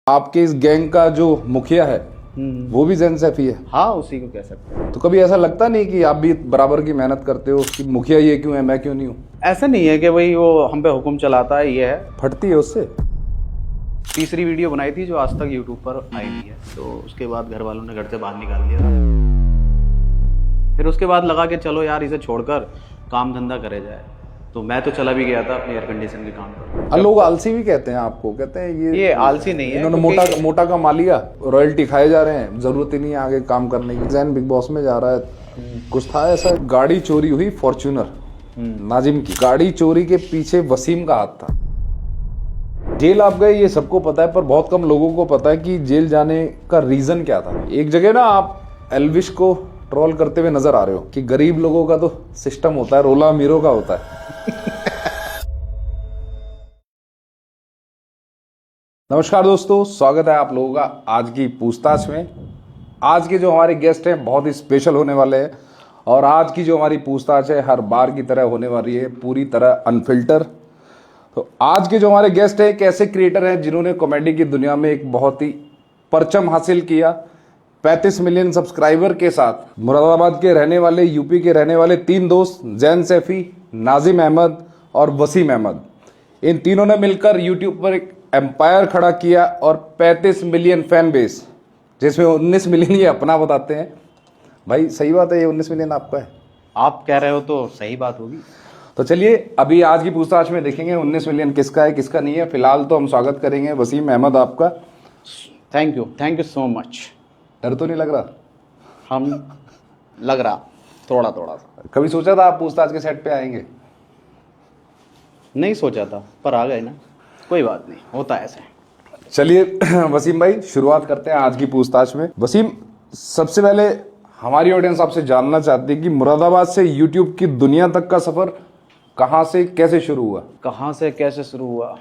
आपके इस गैंग का जो मुखिया है वो भी जैन सैफी है। हाँ, उसी को कह सकते हैं। तो कभी ऐसा लगता नहीं कि आप भी बराबर की मेहनत करते हो कि मुखिया ये क्यों है मैं क्यों नहीं हूँ? ऐसा नहीं है कि भाई वो हम पे हुक्म चलाता है, ये है। फटती है उससे। तीसरी वीडियो बनाई थी जो आज तक यूट्यूब पर आई नहीं है, तो उसके बाद घर वालों ने घर से बाहर निकाल दिया। फिर उसके बाद लगा कि चलो यार इसे छोड़कर काम धंधा करे जाए, तो मैं तो चला भी गया था अपने एयर कंडीशन के काम पर। लोग आलसी भी कहते हैं आपको, कहते हैं ये आलसी नहीं है, इन्होंने मोटा कमा लिया, रॉयल्टी खाए जा रहे हैं, जरूरत ही नहीं है आगे काम करने की। जैन बिग बॉस में जा रहा है, कुछ था ऐसा, गाड़ी चोरी हुई फॉर्च्यूनर नाजिम की, गाड़ी चोरी के पीछे वसीम का हाथ था। जेल आप गए ये सबको पता है, पर बहुत कम लोगों को पता है कि जेल जाने का रीजन क्या था। एक जगह ना आप एल्विश को ट्रोल करते हुए नजर आ रहे हो कि गरीब लोगों का तो सिस्टम होता है, रोला अमीरों का होता है। नमस्कार दोस्तों, स्वागत है आप लोगों का आज की पूछताछ में। आज के जो हमारे गेस्ट हैं बहुत ही स्पेशल होने वाले हैं, और आज की जो हमारी पूछताछ है हर बार की तरह होने वाली है पूरी तरह अनफिल्टर। तो आज के जो हमारे गेस्ट हैं एक ऐसे क्रिएटर हैं जिन्होंने कॉमेडी की दुनिया में एक बहुत ही परचम हासिल किया। 35 मिलियन सब्सक्राइबर के साथ मुरादाबाद के रहने वाले, यूपी के रहने वाले तीन दोस्त जैन सैफी, नाजिम अहमद और वसीम अहमद, इन तीनों ने मिलकर यूट्यूब पर एक एम्पायर खड़ा किया और 35 मिलियन फैन बेस, जिसमें 19 मिलियन ये अपना बताते हैं। भाई सही बात है, ये 19 मिलियन आपका है? आप कह रहे हो तो सही बात होगी। तो चलिए अभी आज की पूछताछ में देखेंगे 19 मिलियन किसका है किसका नहीं है। फिलहाल तो हम स्वागत करेंगे वसीम अहमद आपका। Thank you so much. डर तो नहीं लग रहा? हम लग रहा थोड़ा सा। कभी सोचा था आप पूछताछ के सेट पे आएंगे? नहीं सोचा था, पर आ गए ना, कोई बात नहीं, होता है ऐसे। चलिए वसीम भाई शुरुआत करते हैं आज की पूछताछ में। वसीम, सबसे पहले हमारी ऑडियंस आपसे जानना चाहती है कि मुरादाबाद से यूट्यूब की दुनिया तक का सफर कहाँ से कैसे शुरू हुआ? कहाँ से कैसे शुरू हुआ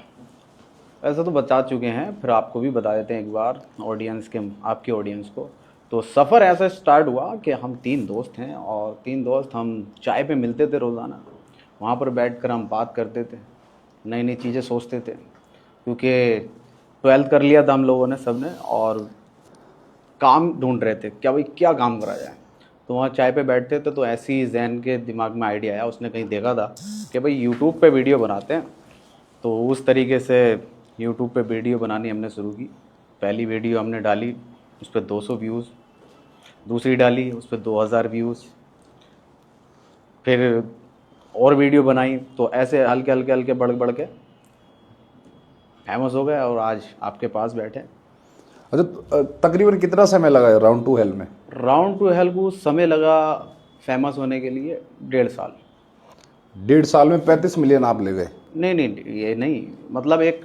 ऐसा तो बता चुके हैं, फिर आपको भी बता देते हैं एक बार ऑडियंस के, आपकी ऑडियंस को। तो सफ़र ऐसा स्टार्ट हुआ कि हम तीन दोस्त हैं, और तीन दोस्त हम चाय पे मिलते थे रोज़ाना। वहाँ पर बैठकर हम बात करते थे, नई नई चीज़ें सोचते थे, क्योंकि 12th कर लिया था हम लोगों ने सब ने, और काम ढूंढ रहे थे क्या भाई क्या काम करा जाए। तो वहाँ चाय पे बैठते थे, तो ऐसे ही जैन के दिमाग में आइडिया आया, उसने कहीं देखा था कि भाई यूट्यूब पे वीडियो बनाते हैं। तो उस तरीके से यूट्यूब पे वीडियो बनानी हमने शुरू की। पहली वीडियो हमने डाली, उस पर 200 व्यूज़, दूसरी डाली उस पर 2000 व्यूज़, फिर और वीडियो बनाई, तो ऐसे हल्के हल्के बढ़ के फेमस हो गए, और आज आपके पास बैठे। अच्छा, तकरीबन कितना समय लगा राउंड टू हेल में? राउंड टू हेल को समय लगा फेमस होने के लिए 1.5 साल। 1.5 साल में 35 मिलियन आप ले गए? नहीं, ये नहीं, मतलब एक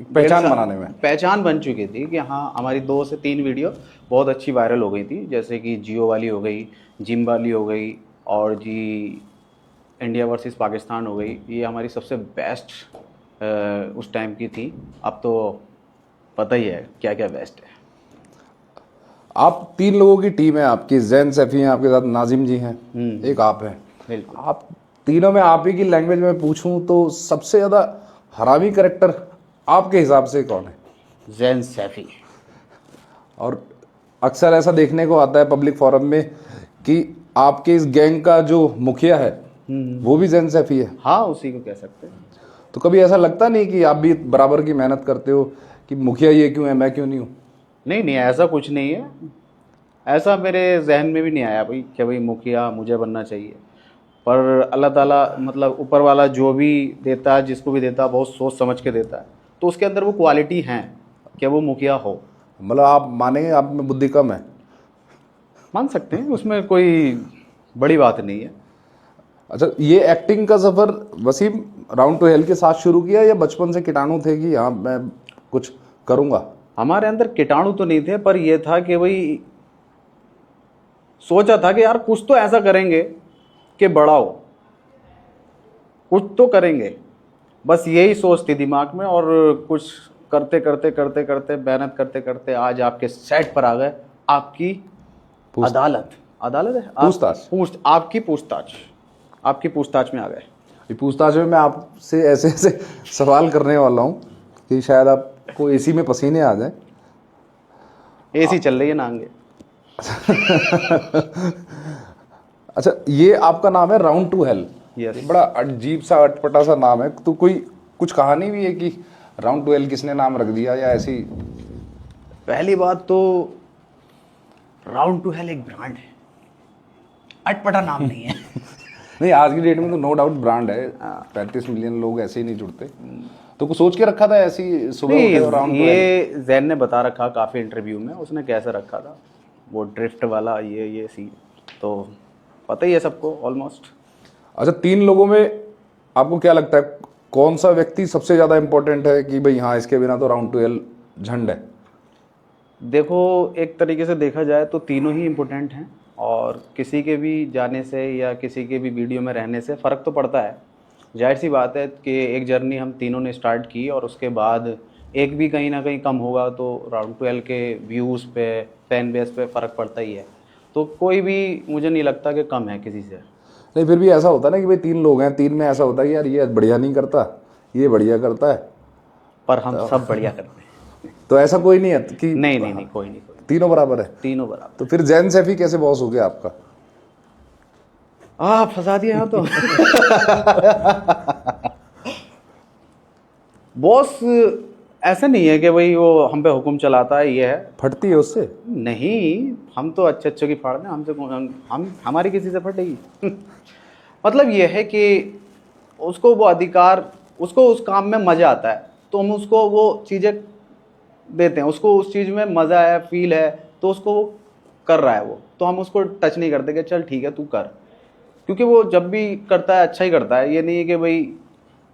पहचान बनाने में पहचान बन चुकी थी कि हाँ हमारी 2 से 3 वीडियो बहुत अच्छी वायरल हो गई थी, जैसे कि जियो वाली हो गई, जिम वाली हो गई, और जी इंडिया वर्सेस पाकिस्तान हो गई। ये हमारी सबसे बेस्ट उस टाइम की थी। अब तो पता ही है क्या क्या बेस्ट है। आप तीन लोगों की टीम है आपकी, जैन सैफी हैं आपके साथ, नाजिम जी हैं, एक आप हैं। बिल्कुल। आप तीनों में आप ही की लैंग्वेज में पूछूं तो सबसे ज़्यादा हरामी कैरेक्टर आपके हिसाब से कौन है? जैन सैफी। और अक्सर ऐसा देखने को आता है पब्लिक फोरम में कि आपके इस गैंग का जो मुखिया है वो भी जैन सैफी है। हाँ, उसी को कह सकते हैं। तो कभी ऐसा लगता नहीं कि आप भी बराबर की मेहनत करते हो कि मुखिया ये क्यों है मैं क्यों नहीं हूँ? नहीं, ऐसा कुछ नहीं है। ऐसा मेरे जहन में भी नहीं आया भाई कि भाई मुखिया मुझे बनना चाहिए। पर अल्लाह ताला, मतलब ऊपर वाला जो भी देता है, जिसको भी देता है, बहुत सोच समझ के देता है, तो उसके अंदर वो क्वालिटी हैं कि वो मुखिया हो। मतलब आप मानेंगे आप में बुद्धि कम है? मान सकते हैं, उसमें कोई बड़ी बात नहीं है। अच्छा, ये एक्टिंग का सफर वसीम राउंड टू हेल के साथ शुरू किया या बचपन से कीटाणु थे कि हाँ मैं कुछ करूँगा? हमारे अंदर कीटाणु तो नहीं थे, पर यह था कि भाई सोचा था कि यार कुछ तो ऐसा करेंगे कि बड़ा हो, कुछ तो करेंगे, बस यही सोच थी दिमाग में। और कुछ करते करते मेहनत करते करते आज आपके सेट पर आ गए। आपकी अदालत है, आपकी पूछताछ में आ गए। पूछताछ में मैं आपसे ऐसे ऐसे सवाल करने वाला हूँ कि शायद आप आपको एसी में पसीने आ जाए। एसी चल रही है ना आगे। अच्छा, ये आपका नाम है राउंड टू हेल। Yes. ये बड़ा अजीब सा अटपटा सा नाम है, तो कोई कुछ कहानी भी है कि राउंड टू हेल किसने नाम रख दिया या ऐसी? पहली बात तो राउंड टू हेल एक ब्रांड है, अटपटा नाम नहीं है। नहीं, आज की डेट में तो नो डाउट ब्रांड है। 35 मिलियन लोग ऐसे ही नहीं जुड़ते, तो कुछ सोच के रखा था ऐसी सुबह उठे और राउंड टू हेल? ये जैन ने बता रखा काफ़ी इंटरव्यू में, उसने कैसे रखा था वो ड्रिफ्ट वाला ये सी, तो पता ही है सबको ऑलमोस्ट। अच्छा, 3 लोगों में आपको क्या लगता है कौन सा व्यक्ति सबसे ज्यादा इंपॉर्टेंट है कि भाई हाँ, इसके बिना तो राउंड टू हेल झंड है? देखो, एक तरीके से देखा जाए तो तीनों ही इम्पोर्टेंट हैं, और किसी के भी जाने से या किसी के भी वीडियो में रहने से फ़र्क तो पड़ता है। जाहिर सी बात है कि एक जर्नी हम तीनों ने स्टार्ट की और उसके बाद एक भी कहीं ना कहीं कम होगा तो राउंड टू हेल के व्यूज़ पे, फैन बेस पे फ़र्क पड़ता ही है। तो कोई भी मुझे नहीं लगता कि कम है किसी से। नहीं, फिर भी ऐसा होता है ना कि भाई 3 लोग हैं, 3 में ऐसा होता है कि यार ये बढ़िया नहीं करता, ये बढ़िया करता है, पर हम सब बढ़िया करते हैं। तो ऐसा कोई नहीं है कि नहीं नहीं नहीं, कोई नहीं, तीनों बराबर है? तीनों बराबर। तो फिर जैन सैफी कैसे बॉस हो गया आपका? फंसा दिया यहाँ तो। बॉस ऐसा नहीं है कि भाई वो हम पे हुक्म चलाता है, ये है। फटती है उससे? नहीं, हम तो अच्छे अच्छे की फाड़ दें, हमसे हम हमारी किसी से फटेगी। मतलब ये है कि उसको वो अधिकार, उसको उस काम में मज़ा आता है तो हम उसको वो चीज़ें देते हैं, उसको उस चीज़ में मज़ा है, फील है, तो उसको वो कर रहा है वो, तो हम उसको टच नहीं करते कि चल ठीक है तू कर, क्योंकि वो जब भी करता है अच्छा ही करता है। ये नहीं है कि भाई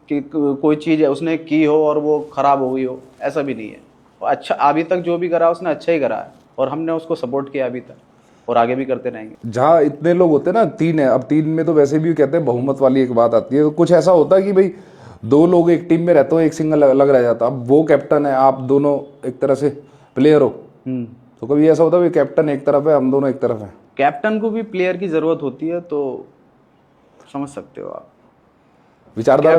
कि कोई चीज़ है उसने की हो और वो ख़राब हो गई हो, ऐसा भी नहीं है। वो अच्छा अभी तक जो भी करा उसने अच्छा ही करा है, और हमने उसको सपोर्ट किया अभी तक, और आगे भी करते रहेंगे। जहाँ इतने लोग होते हैं ना, 3 है, अब 3 में तो वैसे भी कहते हैं बहुमत वाली एक बात आती है, तो कुछ ऐसा होता है कि भाई 2 लोग एक टीम में रहते हो, एक सिंगल अलग रह जाता, अब वो कैप्टन है, आप दोनों एक तरह से प्लेयर हो, तो कभी ऐसा होता है कैप्टन एक तरफ है, हम दोनों एक तरफ है? कैप्टन को भी प्लेयर की ज़रूरत होती है, तो समझ सकते हो आप। विचारधारा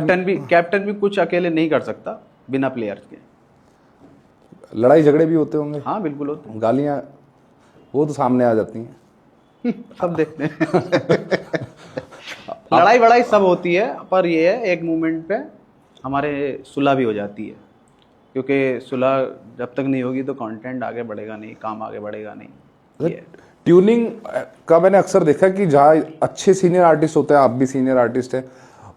कैप्टन भी कुछ अकेले नहीं कर सकता बिना प्लेयर्स के। लड़ाई झगड़े भी होते होंगे? हाँ बिल्कुल होते हैं। गालियां वो तो सामने आ जाती हैं। सब देखते हैं। लड़ाई वड़ाई सब होती है, पर ये है एक मोमेंट पे हमारे सुलह भी हो जाती है, क्योंकि सुलह जब तक नहीं होगी तो कंटेंट आगे बढ़ेगा नहीं, काम आगे बढ़ेगा नहीं। ये ट्यूनिंग का मैंने अक्सर देखा कि जहाँ अच्छे सीनियर आर्टिस्ट होते हैं, आप भी सीनियर आर्टिस्ट हैं,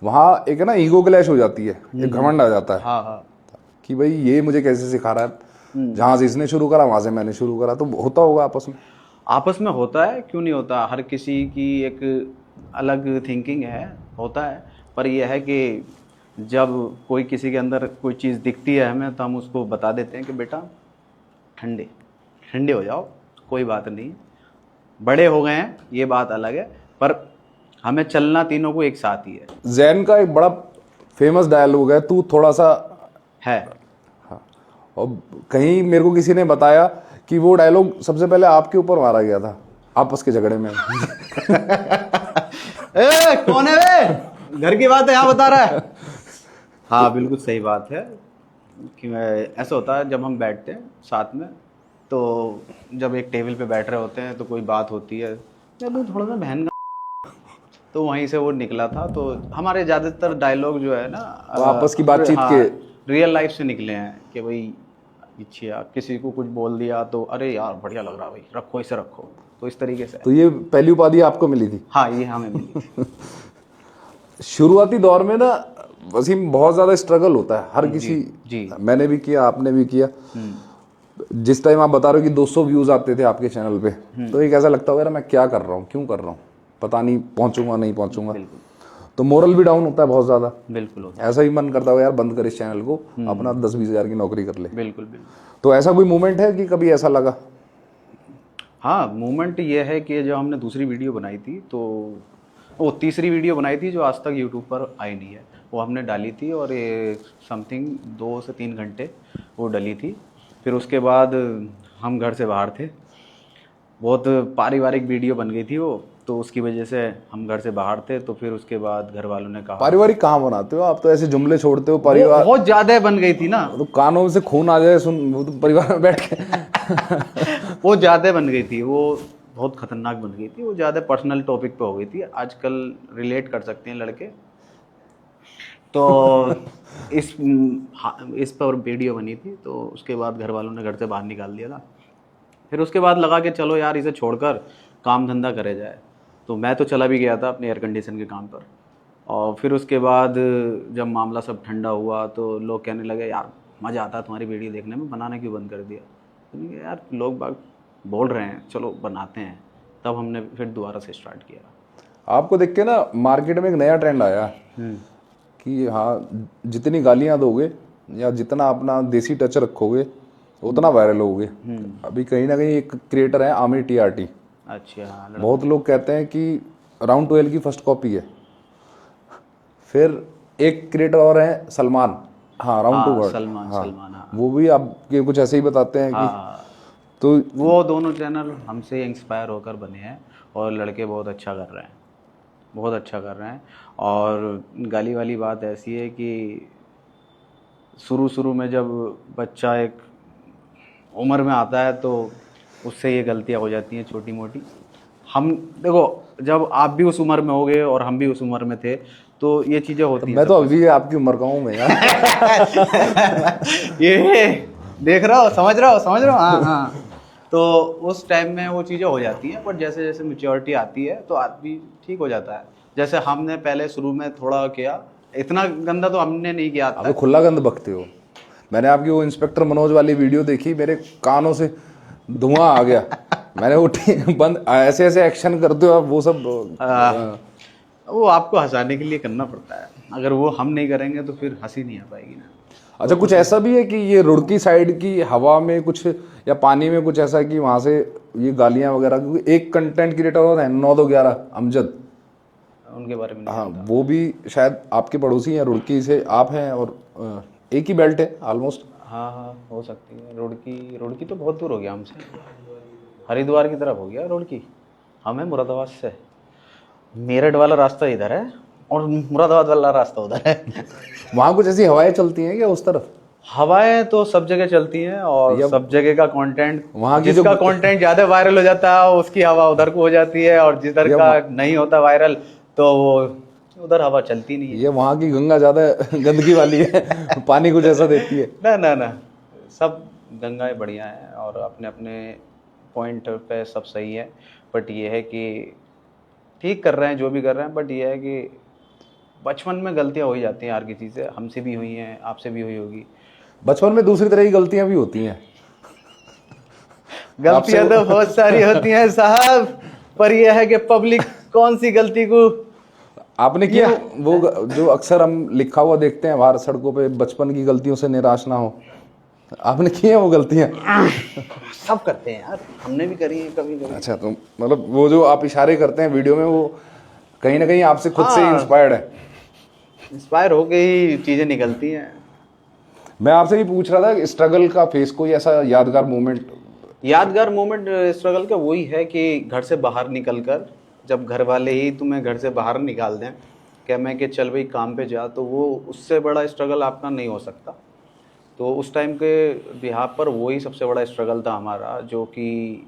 वहाँ एक है ना ईगो क्लैश हो जाती है, एक घमंड आ जाता है। हाँ हाँ, कि भाई ये मुझे कैसे सिखा रहा है, जहाँ से इसने शुरू करा वहां से मैंने शुरू करा, तो होता होगा आपस में? आपस में होता है, क्यों नहीं होता। हर किसी की एक अलग थिंकिंग है, होता है। पर यह है कि जब कोई किसी के अंदर कोई चीज़ दिखती है हमें, तो हम उसको बता देते हैं कि बेटा ठंडे ठंडे हो जाओ, कोई बात नहीं, बड़े हो गए हैं, ये बात अलग है, पर हमें चलना तीनों को एक साथ ही है। जैन का एक बड़ा फेमस डायलॉग है, तू थोड़ा सा है। हाँ, और कहीं मेरे को किसी ने बताया कि वो डायलॉग सबसे पहले आपके ऊपर मारा गया था आपस के झगड़े में। ए, कौन है वे? घर की बात है, यहाँ बता रहा है। हाँ बिल्कुल सही बात है कि मैं ऐसा होता है जब हम बैठते हैं साथ में, तो जब एक टेबल पे बैठ रहे होते हैं तो कोई बात होती है, जब वो थोड़ा सा बहन का, तो वहीं से वो निकला था। तो हमारे ज़्यादातर डायलॉग जो है ना, वो आपस की बातचीत के रियल लाइफ से निकले हैं कि भाई इच्छा किसी को कुछ बोल दिया तो अरे यार बढ़िया लग रहा, भाई रखो इसे रखो, तो इस तरीके से। तो ये पहली उपाधि आपको मिली थी? हाँ, ये हमें मिली। शुरुआती दौर में ना वसीम बहुत ज्यादा स्ट्रगल होता है हर किसी। जी। मैंने भी किया, आपने भी किया। जिस टाइम आप बता रहे हो कि 200 व्यूज आते थे आपके चैनल पे, तो एक ऐसा लगता होगा मैं क्या कर रहा हूँ, क्यों कर रहा हूँ, पता नहीं पहुंचूंगा नहीं पहुंचूंगा, तो मोरल भी डाउन होता है बहुत ज्यादा। बिल्कुल होता ऐसा ही मन करता होगा यार बंद कर इस चैनल को, अपना 10-20 हजार की नौकरी कर ले। बिल्कुल बिल्कुल। तो ऐसा कोई मोमेंट है कि कभी ऐसा लगा? हाँ, मोमेंट ये है कि जब हमने दूसरी वीडियो बनाई थी, तो वो तीसरी वीडियो बनाई थी जो आज तक यूट्यूब पर आई नहीं है, वो हमने डाली थी, और ये समथिंग 2 से 3 घंटे वो डली थी। फिर उसके बाद हम घर से बाहर थे, बहुत पारिवारिक वीडियो बन गई थी वो, तो उसकी वजह से हम घर से बाहर थे, तो फिर उसके बाद घर वालों ने कहा पारिवारिक कहाँ बनाते हो आप, तो ऐसे जुमले छोड़ते हो वो परिवार, बहुत ज़्यादा बन गई थी ना, तो कानों से खून आ जाए सुन, वो तो परिवार में बैठ के वो ज़्यादा बन गई थी, वो बहुत खतरनाक बन गई थी, वो ज़्यादा पर्सनल टॉपिक पे हो गई थी। आजकल रिलेट कर सकते हैं लड़के, तो इस पर वीडियो बनी थी, तो उसके बाद घर वालों ने घर से बाहर निकाल दिया था। फिर उसके बाद लगा कि चलो यार इसे छोड़कर काम धंधा करे जाए, तो मैं तो चला भी गया था अपने एयर कंडीशन के काम पर। और फिर उसके बाद जब मामला सब ठंडा हुआ तो लोग कहने लगे यार मज़ा आता है तुम्हारी वीडियो देखने में, बनाना क्यों बंद कर दिया? तो मैंने कहा, यार लोग बाग बोल रहे हैं चलो बनाते हैं। तब हमने फिर दोबारा से स्टार्ट किया। आपको देख के ना मार्केट में एक नया ट्रेंड आया कि हाँ जितनी गालियां दोगे या जितना अपना देसी टच रखोगे उतना वायरल होगे। अभी कहीं ना कहीं एक क्रिएटर है आमिर टीआरटी, अच्छा, बहुत लोग कहते हैं कि राउंड 12 की फर्स्ट कॉपी है। फिर एक क्रिएटर और है सलमान, हाँ राउंड 2 सलमान, हाँ, सलमान, हाँ। वो भी आपके कुछ ऐसे ही बताते हैं कि हाँ, तो वो दोनों चैनल हमसे इंस्पायर होकर बने हैं और लड़के बहुत अच्छा कर रहे हैं, बहुत अच्छा कर रहे हैं। और गाली वाली बात ऐसी है कि शुरू में जब बच्चा एक उम्र में आता है तो उससे ये गलतियां हो जाती हैं छोटी मोटी। हम देखो जब आप भी उस उम्र में होगे और हम भी उस उम्र में थे तो ये चीज़ें होती हैं। मैं तो अभी आपकी उम्र का हूँ मैं यार। ये देख रहा हो, समझ रहा हो, हाँ हाँ। तो उस टाइम में वो चीज़ें हो जाती हैं, पर जैसे जैसे मैच्योरिटी आती है तो आदमी ठीक हो जाता है। जैसे हमने पहले शुरू में थोड़ा किया, इतना गंदा तो हमने नहीं किया था। आप खुला गंद बकते हो। मैंने आपकी वो इंस्पेक्टर मनोज वाली वीडियो देखी, मेरे कानों से धुआं आ गया। मैंने उठी बंद, ऐसे ऐसे एक्शन करते हो आप, वो सब वो आपको हंसाने के लिए करना पड़ता है, अगर वो हम नहीं करेंगे तो फिर हंसी नहीं आ पाएगी ना। अच्छा, कुछ ऐसा भी है कि ये रुड़की साइड की हवा में कुछ या पानी में कुछ ऐसा कि वहां से ये गालियां वगैरह, क्योंकि एक कंटेंट क्रिएटर और है 9-2-11 अमजद, उनके बारे में नहीं हाँ वो भी शायद आपके पड़ोसी हैं, रुड़की से आप हैं और एक ही बेल्ट है ऑलमोस्ट। हाँ हाँ, हो सकती है। रुड़की तो बहुत दूर हो गया हमसे, हरिद्वार की तरफ हो गया रुड़की। हम है मुरादाबाद से, मेरठ वाला रास्ता इधर है और मुरादाबाद वाला रास्ता उधर है। वहां कुछ ऐसी हवाएं चलती हैं क्या उस तरफ? हवाएं तो सब जगह चलती हैं और सब जगह का कंटेंट, वहाँ की जिसका कंटेंट ज्यादा वायरल हो जाता है उसकी हवा उधर को हो जाती है, और जिधर का नहीं होता वायरल तो वो उधर हवा चलती नहीं है। ये वहाँ की गंगा ज्यादा गंदगी वाली है, पानी कुछ ऐसा देती है? ना ना ना, सब गंगाएं बढ़िया हैं और अपने अपने पॉइंट पे सब सही है। बट ये है कि ठीक कर रहे हैं जो भी कर रहे हैं, बट ये है कि बचपन में गलतियां हो ही जाती हैं हर किसी से, हमसे भी हुई हैं, आपसे भी हुई होगी। बचपन में दूसरी तरह की गलतियां भी होती हैं। गलतियां तो बहुत सारी होती हैं साहब, पर यह है कि पब्लिक कौन सी गलती को आपने किया वो जो अक्सर हम लिखा हुआ देखते हैं बाहर सड़कों पे, बचपन की गलतियों से निराश ना हो, आपने की है वो गलतियां? सब करते हैं यार, हमने भी करी है कभी कभी। अच्छा, तो मतलब वो जो आप इशारे करते हैं वीडियो में, वो कहीं ना कहीं आपसे खुद से इंस्पायर्ड है? इंस्पायर होके ही चीजें निकलती हैं। मैं आपसे भी पूछ रहा था स्ट्रगल का फेस, कोई ऐसा यादगार मोमेंट? यादगार मोमेंट स्ट्रगल का वही है कि घर से बाहर निकलकर, जब घर वाले ही तुम्हें घर से बाहर निकाल दें क्या मैं कि चल भाई काम पे जा, तो वो उससे बड़ा स्ट्रगल आपका नहीं हो सकता। तो उस टाइम के बिहार पर वही सबसे बड़ा स्ट्रगल था हमारा, जो कि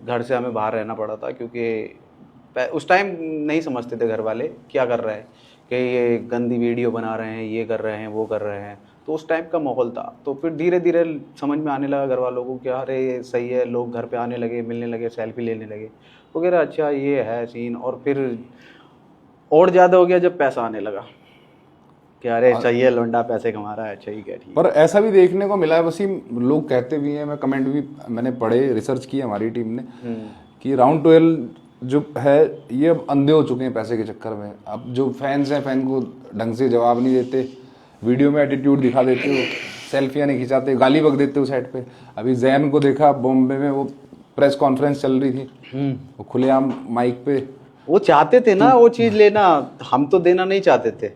घर से हमें बाहर रहना पड़ा था, क्योंकि उस टाइम नहीं समझते थे घर वाले क्या कर रहे हैं, कि ये गंदी वीडियो बना रहे हैं, ये कर रहे हैं, वो कर रहे हैं। तो उस टाइप का माहौल था। तो फिर धीरे धीरे समझ में आने लगा घर वालों को कि अरे ये सही है, लोग घर पे आने लगे, मिलने लगे, सेल्फी लेने लगे वगैरह, अच्छा ये है सीन। और फिर और ज़्यादा हो गया जब पैसा आने लगा कि अरे चाहिए लौंडा पैसे कमा रहा है, चाहिए क्या, ठीक। पर ऐसा भी देखने को मिला है वसीम, लोग कहते भी हैं, मैं कमेंट भी मैंने पढ़े, रिसर्च की हमारी टीम ने, कि राउंड 12 जो है ये अब अंधे हो चुके हैं पैसे के चक्कर में। अब जो फैंस हैं फैन को ढंग से जवाब नहीं देते, वीडियो में एटीट्यूड दिखा देते हो, सेल्फियाँ नहीं खिंचाते, गाली बक देते हो साइड पे। अभी जैन को देखा बॉम्बे में, वो प्रेस कॉन्फ्रेंस चल रही थी, वो खुलेआम माइक पे, वो चाहते थे ना वो चीज़ लेना, हम तो देना नहीं चाहते थे।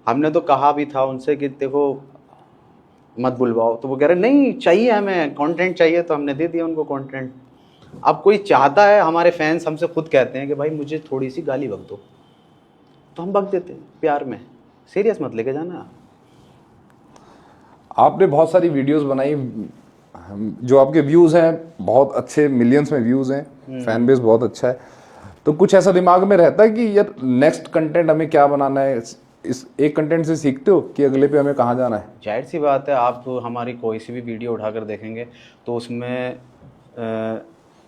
हमने तो कहा भी था उनसे कि देखो मत बुलवाओ, तो वो कह रहे नहीं चाहिए, हमें कंटेंट चाहिए, तो हमने दे दिया उनको कंटेंट। अब कोई चाहता है, हमारे फैंस हमसे खुद कहते हैं कि भाई मुझे थोड़ी सी गाली बक दो, तो हम बक देते हैं प्यार में, सीरियस मत लेके जाना। आपने बहुत सारी वीडियोस बनाई, जो आपके व्यूज हैं बहुत अच्छे, मिलियंस में व्यूज हैं, फैन बेस बहुत अच्छा है। तो कुछ ऐसा दिमाग में रहता है कि यार नेक्स्ट कंटेंट हमें क्या बनाना है, इस एक कंटेंट से सीखते हो कि अगले पे हमें कहाँ जाना है? जाहिर सी बात है, आप हमारी कोई सी भी वीडियो उठाकर देखेंगे तो उसमें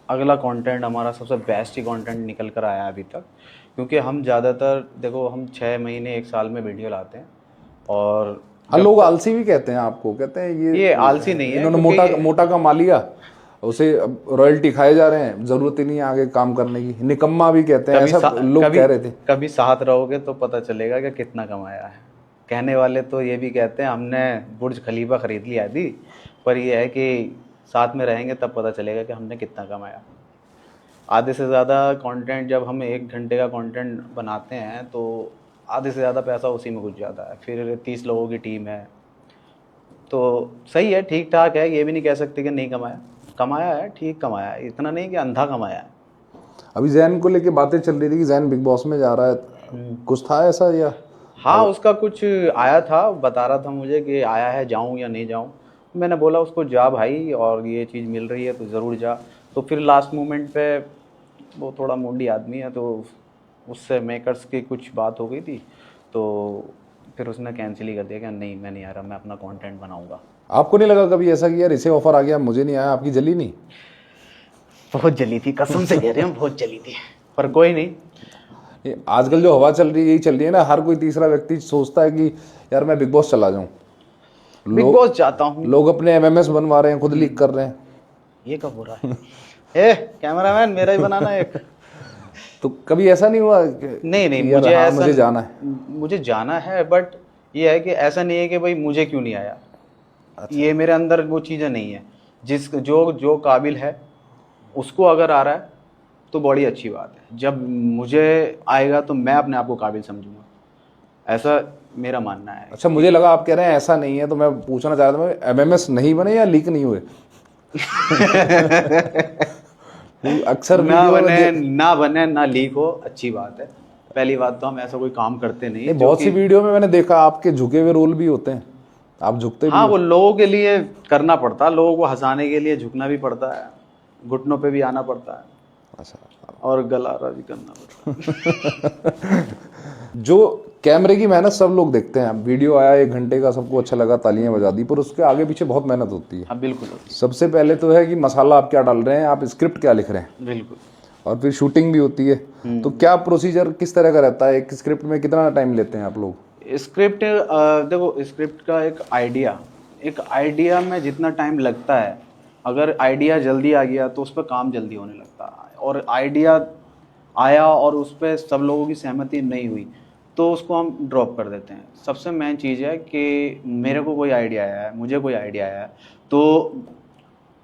अगला कंटेंट हमारा सबसे बेस्ट ही कंटेंट निकल कर आया है अभी तक। क्योंकि हम ज़्यादातर देखो, हम 6 महीने 1 साल में वीडियो लाते हैं। और हाँ, लोग आलसी भी कहते हैं आपको, कहते हैं ये आलसी नहीं है, इन्होंने मोटा मोटा कमा लिया, उसे रॉयल्टी खाए जा रहे हैं, जरूरत ही नहीं है आगे काम करने की, निकम्मा भी कहते हैं, ऐसा लोग कह रहे थे। कभी साथ रहोगे तो पता चलेगा कि कितना कमाया है। कहने वाले तो ये भी कहते हैं हमने बुर्ज खलीफा खरीद लिया थी, पर ये है कि साथ में रहेंगे तब पता चलेगा कि हमने कितना कमाया। आधे से ज़्यादा कंटेंट, जब हम 1 घंटे का कंटेंट बनाते हैं तो आधे से ज़्यादा पैसा उसी में घुस जाता है। फिर 30 लोगों की टीम है, तो सही है, ठीक ठाक है, ये भी नहीं कह सकते कि नहीं कमाया, कमाया है, ठीक कमाया है, इतना नहीं कि अंधा कमाया है। अभी जैन को लेके बातें चल रही थी कि जैन बिग बॉस में जा रहा है, कुछ था ऐसा या? हाँ, उसका कुछ आया था, बता रहा था मुझे कि आया है, जाऊँ या नहीं जाऊँ। मैंने बोला उसको जा भाई, और ये चीज़ मिल रही है तो ज़रूर जा। तो फिर लास्ट मोमेंट पे वो थोड़ा मुंडी आदमी है, तो उससे मेकर्स की कुछ बात हो गई थी, तो फिर उसने कैंसिल ही कर दिया कि नहीं, मैं नहीं आ रहा, मैं अपना कंटेंट बनाऊंगा। आपको नहीं लगा कभी ऐसा कि यार इसे ऑफर आ गया मुझे नहीं आया? आपकी जली नहीं? बहुत जली थी, कसम से कह रहे हैं, बहुत जली थी, पर कोई नहीं। ये आजकल जो हवा चल रही है यही चल रही है ना, हर कोई तीसरा व्यक्ति सोचता है कि यार मैं बिग बॉस चला जाऊं। बिग बॉस जाता हूँ, लोग अपने एमएमएस बनवा रहे हैं, खुद लीक कर रहे हैं। ये कब हो रहा है? ए कैमरामैन, मेरा ही बनाना एक। तो कभी ऐसा नहीं हुआ नहीं, मुझे ऐसा, मुझे जाना है, मुझे जाना है, बट ये है कि ऐसा नहीं है कि भाई मुझे क्यों नहीं आया। अच्छा। ये मेरे अंदर वो चीज़ें नहीं है। जो काबिल है उसको अगर आ रहा है तो बड़ी अच्छी बात है, जब मुझे आएगा तो मैं अपने आप को काबिल समझूंगा, ऐसा मेरा मानना है। अच्छा, मुझे लगा आप कह रहे हैं ऐसा नहीं है, तो मैं पूछना चाह रहा था एमएमएस नहीं बने या लीक नहीं हुए? अक्सर ना बने ना लीक हो, अच्छी बात है। पहली बात तो हम ऐसा कोई काम करते नहीं। बहुत सी वीडियो में मैंने देखा आपके झुके हुए रोल भी होते हैं, आप झुकते भी? हाँ, वो लोगों के लिए करना पड़ता है, लोगों को हंसाने के लिए झुकना भी पड़ता है, घुटनों पे भी आना पड़ता है। अच्छा, और गलारा भी करना पड़ता है। जो कैमरे की मेहनत सब लोग देखते हैं, वीडियो आया 1 घंटे का, सबको अच्छा लगा, तालियां बजा दी, पर उसके आगे पीछे बहुत मेहनत होती है। हाँ बिल्कुल। सबसे पहले तो है कि मसाला आप क्या डाल रहे हैं, आप स्क्रिप्ट क्या लिख रहे हैं, बिल्कुल, और फिर शूटिंग भी होती है। तो क्या प्रोसीजर किस तरह का रहता है, एक स्क्रिप्ट में कितना टाइम लेते हैं आप लोग? स्क्रिप्ट देखो, स्क्रिप्ट का एक आइडिया में जितना टाइम लगता है, अगर आइडिया जल्दी आ गया तो उस पर काम जल्दी होने लगता है, और आइडिया आया और उस पर सब लोगों की सहमति नहीं हुई तो उसको हम ड्रॉप कर देते हैं। सबसे मेन चीज़ है कि मेरे को कोई आइडिया आया है, मुझे कोई आइडिया आया है, तो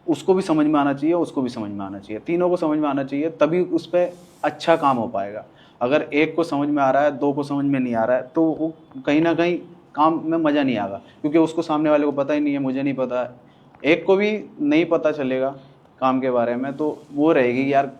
उसको भी समझ में आना चाहिए, उसको भी समझ में आना चाहिए, तीनों को समझ में आना चाहिए, तभी उस पर अच्छा काम हो पाएगा। अगर एक को समझ में आ रहा है, 2 को समझ में नहीं आ रहा है, तो वो कहीं ना कहीं काम में मज़ा नहीं आएगा, क्योंकि उसको सामने वाले को पता ही नहीं है, मुझे नहीं पता है, एक को भी नहीं पता चलेगा काम के बारे में, तो वो रहेगी यार,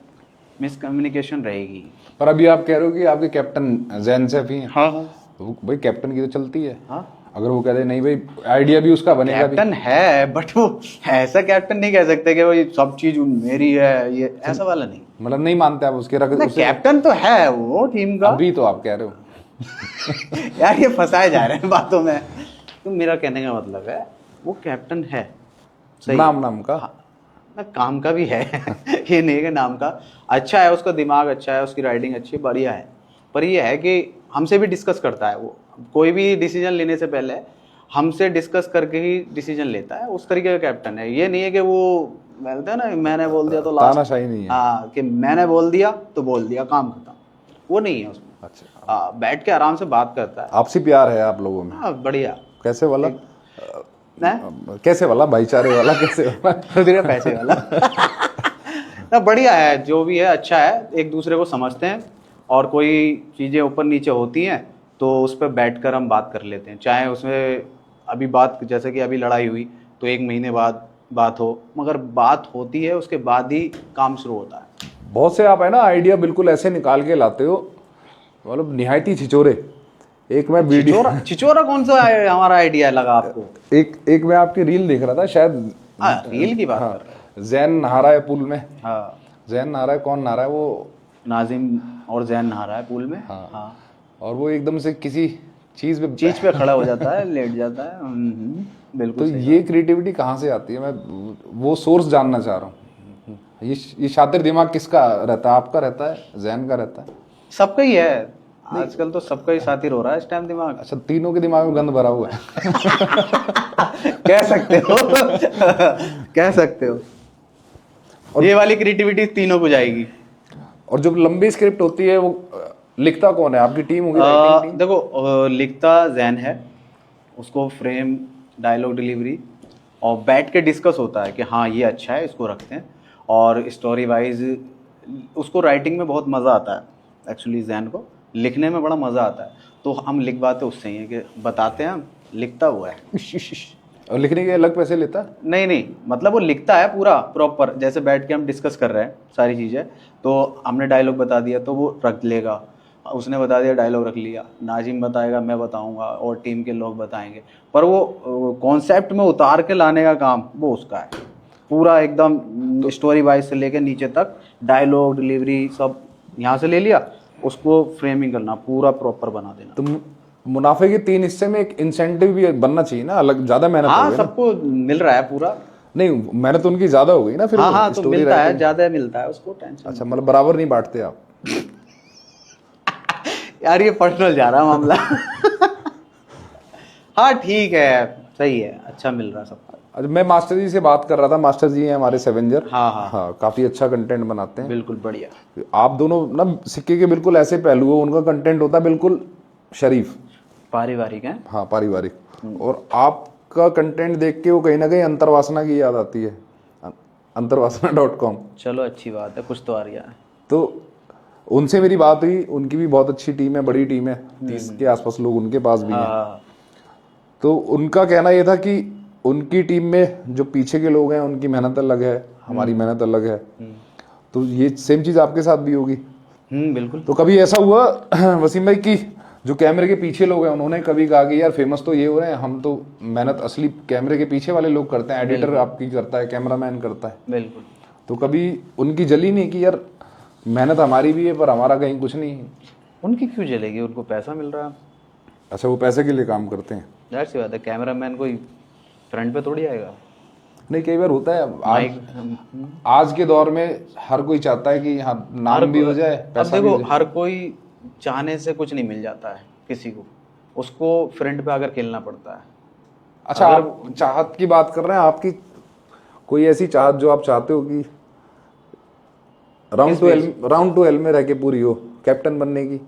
मिसकम्युनिकेशन रहेगी। पर अभी आप कह रहे हो कि आपके कैप्टन जैन सैफ ही हैं। हाँ, तो भाई कैप्टन की तो चलती है। हाँ, अगर वो कहते नहीं भाई आइडिया भी उसका बनेगा, कैप्टन है, बट वो ऐसा कैप्टन नहीं कह सकते कि भाई सब चीज मेरी है, ये ऐसा वाला नहीं। मतलब नहीं मानते आप उसके कैप्टन तो है वो टीम का। अभी तो आप कह रहे हो। यार ये फंसाए जा रहे हैं बातों में। तो मेरा कहने का मतलब है वो कैप्टन है, सही, नाम का, ना काम का भी है। ये नहीं है कि नाम का। अच्छा है, उसका दिमाग अच्छा है, उसकी राइटिंग अच्छी है, बढ़िया है, पर ये है कि हमसे भी डिस्कस करता है। वो कोई भी डिसीजन लेने से पहले हमसे डिस्कस करके ही डिसीजन लेता है, उस तरीके का कैप्टन है। ये नहीं है कि वो बोलते हैं ना, मैंने बोल दिया तो लास्ट, तानाशाही नहीं है। हाँ, कि मैंने बोल दिया तो बोल दिया, काम खत्म, वो नहीं है उसमें। अच्छा, बैठ के आराम से बात करता है। आपसी प्यार है आप लोगों में? हाँ, बढ़िया। कैसे वाला? कैसे वाला? भाईचारे वाला? कैसे वाला? पैसे वाला। ना, बढ़िया है, जो भी है अच्छा है, एक दूसरे को समझते हैं, और कोई चीज़ें ऊपर नीचे होती हैं तो उस पर बैठकर हम बात कर लेते हैं। चाहे उसमें अभी बात, जैसे कि अभी लड़ाई हुई तो 1 महीने बाद बात हो, मगर बात होती है उसके बाद ही काम शुरू होता है। बहुत से आप है ना आइडिया बिल्कुल ऐसे निकाल के लाते हो, मतलब निहायती छिचोरे। एक मैं वीडियो चिचोरा चिचोरा कौन सा हमारा आइडिया लगा आपको? एक मैं आपकी रील देख रहा था शायद। रील की बात हाँ, कर रहे हैं? जैन नहा रहा है पूल में। हाँ, जैन नहा रहा है, कौन नहा रहा है वो? नाजिम और जैन नहा रहा है पूल में। हाँ। हाँ, और वो एकदम से किसी चीज पे चीज पे खड़ा हो जाता है, लेट जाता है। तो बिल्कुल सही ये क्रिएटिविटी कहाँ से आती है? मैं वो सोर्स जानना चाह रहा हूँ। ये शातिर दिमाग किसका रहता है? आपका रहता है, जैन का रहता है? बात। सबका ही है आजकल, तो सबका ही सातिर हो रहा है इस टाइम दिमाग। अच्छा, तीनों के दिमाग में गंद भरा हुआ है। कह सकते हो। कह सकते हो। और ये वाली क्रिएटिविटी तीनों को जाएगी। और जो लंबी स्क्रिप्ट होती है वो लिखता कौन है? आपकी टीम होगी, राइटिंग टीम? देखो, लिखता जैन है, उसको फ्रेम, डायलॉग डिलीवरी और बैठ के डिस्कस होता है कि हाँ ये अच्छा है, इसको रखते हैं। और स्टोरी वाइज उसको राइटिंग में बहुत मज़ा आता है। एक्चुअली जैन को लिखने में बड़ा मज़ा आता है, तो हम लिखवाते उससे ही है कि बताते हैं हम, लिखता हुआ है। और लिखने के अलग पैसे लेता है? नहीं नहीं, मतलब वो लिखता है पूरा प्रॉपर, जैसे बैठ के हम डिस्कस कर रहे हैं सारी चीज़ें, तो हमने डायलॉग बता दिया तो वो रख लेगा, उसने बता दिया डायलॉग रख लिया, नाजिम बताएगा, मैं बताऊंगा और टीम के लोग बताएंगे। पर वो कॉन्सेप्ट में उतार के लाने का काम वो उसका है पूरा, एकदम स्टोरी वाइज से लेके नीचे तक, डायलॉग डिलीवरी सब यहाँ से ले लिया, उसको फ्रेमिंग करना, पूरा प्रॉपर बना देना। तो मुनाफे के 3 हिस्से में एक इंसेंटिव भी बनना चाहिए ना, अलग। ज्यादा मेहनत हो हाँ, गई ना? सबको मिल रहा है पूरा। नहीं, मेहनत उनकी ज्यादा हो गई ना फिर। हाँ वो हाँ, तो स्टोरी मिलता है, राइटिंग। ज्यादा मिलता है उसको, टेंशन। अच्छा, मतलब बराबर नहीं बांटते आप? यार ये पर्सनल जा रहा मामला। हाँ ठीक है, सही है, अच्छा मिल रहा सबको। अच्छा, मैं मास्टर जी से बात कर रहा था। मास्टर जी हैं हमारे सेवेंजर। हाँ हाँ हाँ, काफी अच्छा कंटेंट बनाते हैं। बिल्कुल बढ़िया। आप दोनों ना सिक्के के बिल्कुल ऐसे पहलू हो। उनका कंटेंट होता है बिल्कुल शरीफ, पारिवारिक है। हाँ, पारिवारिक। और आपका कंटेंट देख के वो कहीं ना कहीं अंतर्वासना की याद आती है, अंतर्वासना.com। चलो अच्छी बात है, कुछ तो आ रहा है। तो उनसे मेरी बात हुई। उनकी भी बहुत अच्छी टीम है, बड़ी टीम है, 30 के आसपास लोग उनके पास भी हैं। हाँ तो उनका कहना ये था कि उनकी टीम में जो पीछे के लोग हैं उनकी मेहनत अलग है, हमारी मेहनत अलग है। तो ये सेम चीज आपके साथ भी होगी। बिल्कुल। तो कभी ऐसा हुआ वसीम भाई कि जो कैमरे के पीछे लोग हैं उन्होंने कभी कहा कि यार फेमस तो ये हो रहे हैं, हम तो मेहनत असली कैमरे के पीछे वाले लोग करते हैं, एडिटर आपकी करता है, कैमरामैन करता है। बिल्कुल। तो कभी उनकी जली नहीं कि यार मेहनत हमारी भी है पर हमारा कहीं कुछ नहीं है? उनकी क्यों जलेगी, उनको पैसा मिल रहा है। अच्छा, वो पैसे के लिए काम करते हैं? जाहिर सी बात है, कैमरामैन कोई फ्रंट पे थोड़ी आएगा। नहीं, कई बार होता है आज के दौर में हर कोई चाहता है कि हाँ नाम भी हो जाए, अब पैसा भी देखो, हो जाए। हर कोई चाहने से कुछ नहीं मिल जाता है किसी को, उसको फ्रंट पे आकर खेलना पड़ता है। अच्छा, आप चाहत की बात कर रहे हैं। आपकी कोई ऐसी चाहत जो आप चाहते हो कि राउंड टू एल में रह के पूरी हो, कैप्टन बनने की?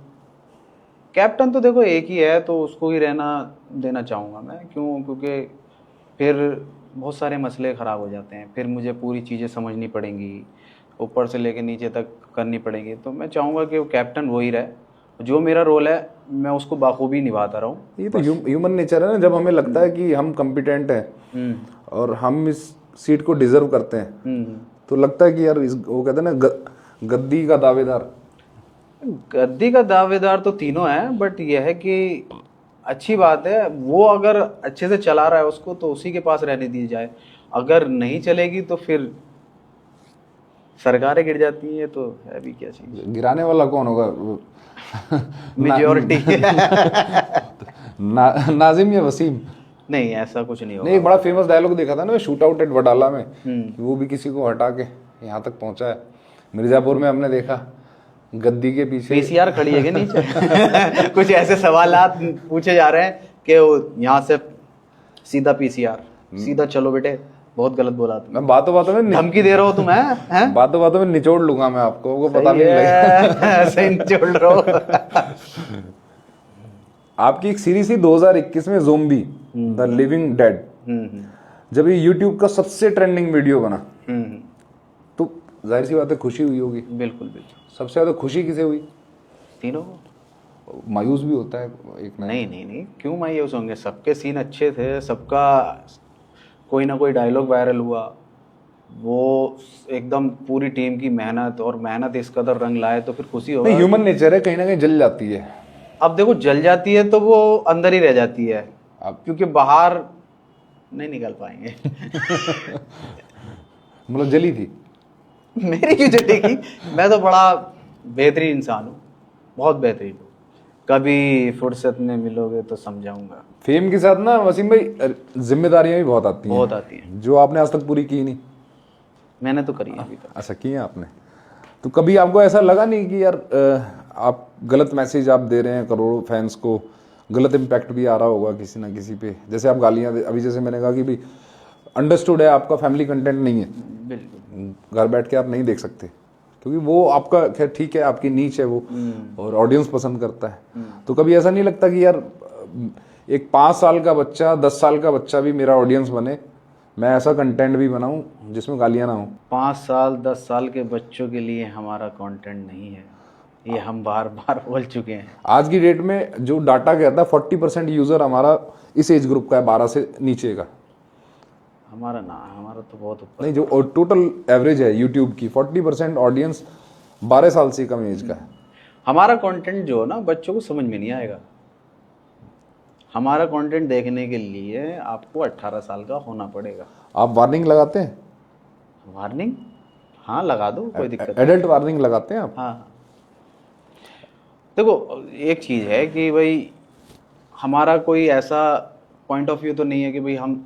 कैप्टन तो देखो एक ही है, तो उसको ही रहना देना चाहूँगा मैं। क्यों? क्योंकि फिर बहुत सारे मसले ख़राब हो जाते हैं, फिर मुझे पूरी चीज़ें समझनी पड़ेंगी, ऊपर से लेकर नीचे तक करनी पड़ेगी। तो मैं चाहूँगा कि वो कैप्टन वही रहे, जो मेरा रोल है मैं उसको बाखूबी निभाता रहूँ। ये तो ह्यूमन नेचर है ना, जब हमें लगता है कि हम कॉम्पिटेंट हैं और हम इस सीट को डिजर्व करते हैं, तो लगता है कि यार वो कहते हैं ना गद्दी का दावेदार। गद्दी का दावेदार तो तीनों हैं, बट यह है कि अच्छी बात है, वो अगर अच्छे से चला रहा है उसको तो उसी के पास रहने दी जाए। अगर नहीं चलेगी तो फिर सरकारें गिर जाती हैं, तो है भी क्या चीज। गिराने वाला कौन होगा? मेजोरिटी। नाजिम या वसीम? नहीं, ऐसा कुछ नहीं होगा। नहीं, एक बड़ा फेमस डायलॉग देखा था ना शूट आउट एट वडाला में, कि वो भी किसी को हटा के यहाँ तक पहुंचा है। मिर्जापुर में हमने देखा गद्दी के पीछे पीसीआर खड़ी है कि नीचे। कुछ ऐसे सवालात पूछे जा रहे हैं कि वो यहाँ से सीधा पीसीआर, सीधा चलो बेटे, बहुत गलत बोला तुम। मैं बातों बातों में धमकी दे रहे हो तुम, हैं? बातों बातों में निचोड़ लूंगा मैं आपको, वो पता भी नहीं लगेगा। ऐसे ही निचोड़ रहे हो। आपकी एक सीरीज थी 2021 में, ज़ोंबी द लिविंग डेड। जब ये यूट्यूब का सबसे ट्रेंडिंग वीडियो बना, तो जाहिर सी बात है खुशी हुई होगी। बिल्कुल बिल्कुल। सबसे ज्यादा खुशी किसे हुई? तीनों को। मायूस भी होता है एक ना। नहीं नहीं नहीं, क्यों मायूस होंगे? सबके सीन अच्छे थे, सबका कोई ना कोई डायलॉग वायरल हुआ, वो एकदम पूरी टीम की मेहनत, और मेहनत इस कदर रंग लाए तो फिर खुशी होगा। नहीं, ह्यूमन नेचर है, कहीं ना कहीं जल जाती है। अब देखो जल जाती है तो वो अंदर ही रह जाती है, अब क्योंकि बाहर नहीं निकल पाएंगे। मतलब जली थी। मेरी क्यों जलेगी? मैं तो बड़ा बेहतरीन इंसान हूँ, बहुत बेहतरीन हूँ। कभी फुर्सत में मिलोगे तो समझाऊंगा। फेम के साथ ना वसीम भाई जिम्मेदारियां भी बहुत आती हैं, बहुत आती हैं। जो आपने आज तक पूरी की नहीं। मैंने तो करी है अभी तक। अच्छा, की है आपने? तो कभी आपको ऐसा लगा नहीं कि यार आप गलत मैसेज आप दे रहे हैं करोड़ों फैंस को, गलत इम्पैक्ट भी आ रहा होगा किसी ना किसी पे? जैसे आप गालियां अभी जैसे मैंने कहा कि भाई अंडरस्टूड है, आपका फैमिली कंटेंट नहीं है, बिल्कुल। घर बैठ के आप नहीं देख सकते, क्योंकि वो आपका खैर ठीक है, आपकी नीच है वो, और ऑडियंस पसंद करता है। तो कभी ऐसा नहीं लगता कि यार एक 5 साल का बच्चा, 10 साल का बच्चा भी मेरा ऑडियंस बने, मैं ऐसा कंटेंट भी बनाऊं जिसमें गालियां ना हो? 5 साल 10 साल के बच्चों के लिए हमारा कंटेंट नहीं है, ये हम बार बार बोल चुके हैं। आज की डेट में जो डाटा कहता है 40% यूजर हमारा इस एज ग्रुप का है, 12 से नीचे का। हमारा ना, हमारा तो बहुत ऊपर। नहीं, जो टोटल एवरेज है यूट्यूब की, 40% ऑडियंस 12 साल से कम एज का है। हमारा कंटेंट जो है ना बच्चों को समझ में नहीं आएगा। हमारा कंटेंट देखने के लिए आपको 18 साल का होना पड़ेगा। आप वार्निंग लगाते हैं? वार्निंग? हाँ लगा दो, कोई दिक्कत नहीं। एडल्ट वार्निंग लगाते हैं आप? हाँ देखो, एक चीज़ है कि भाई हमारा कोई ऐसा पॉइंट ऑफ व्यू तो नहीं है कि भाई हम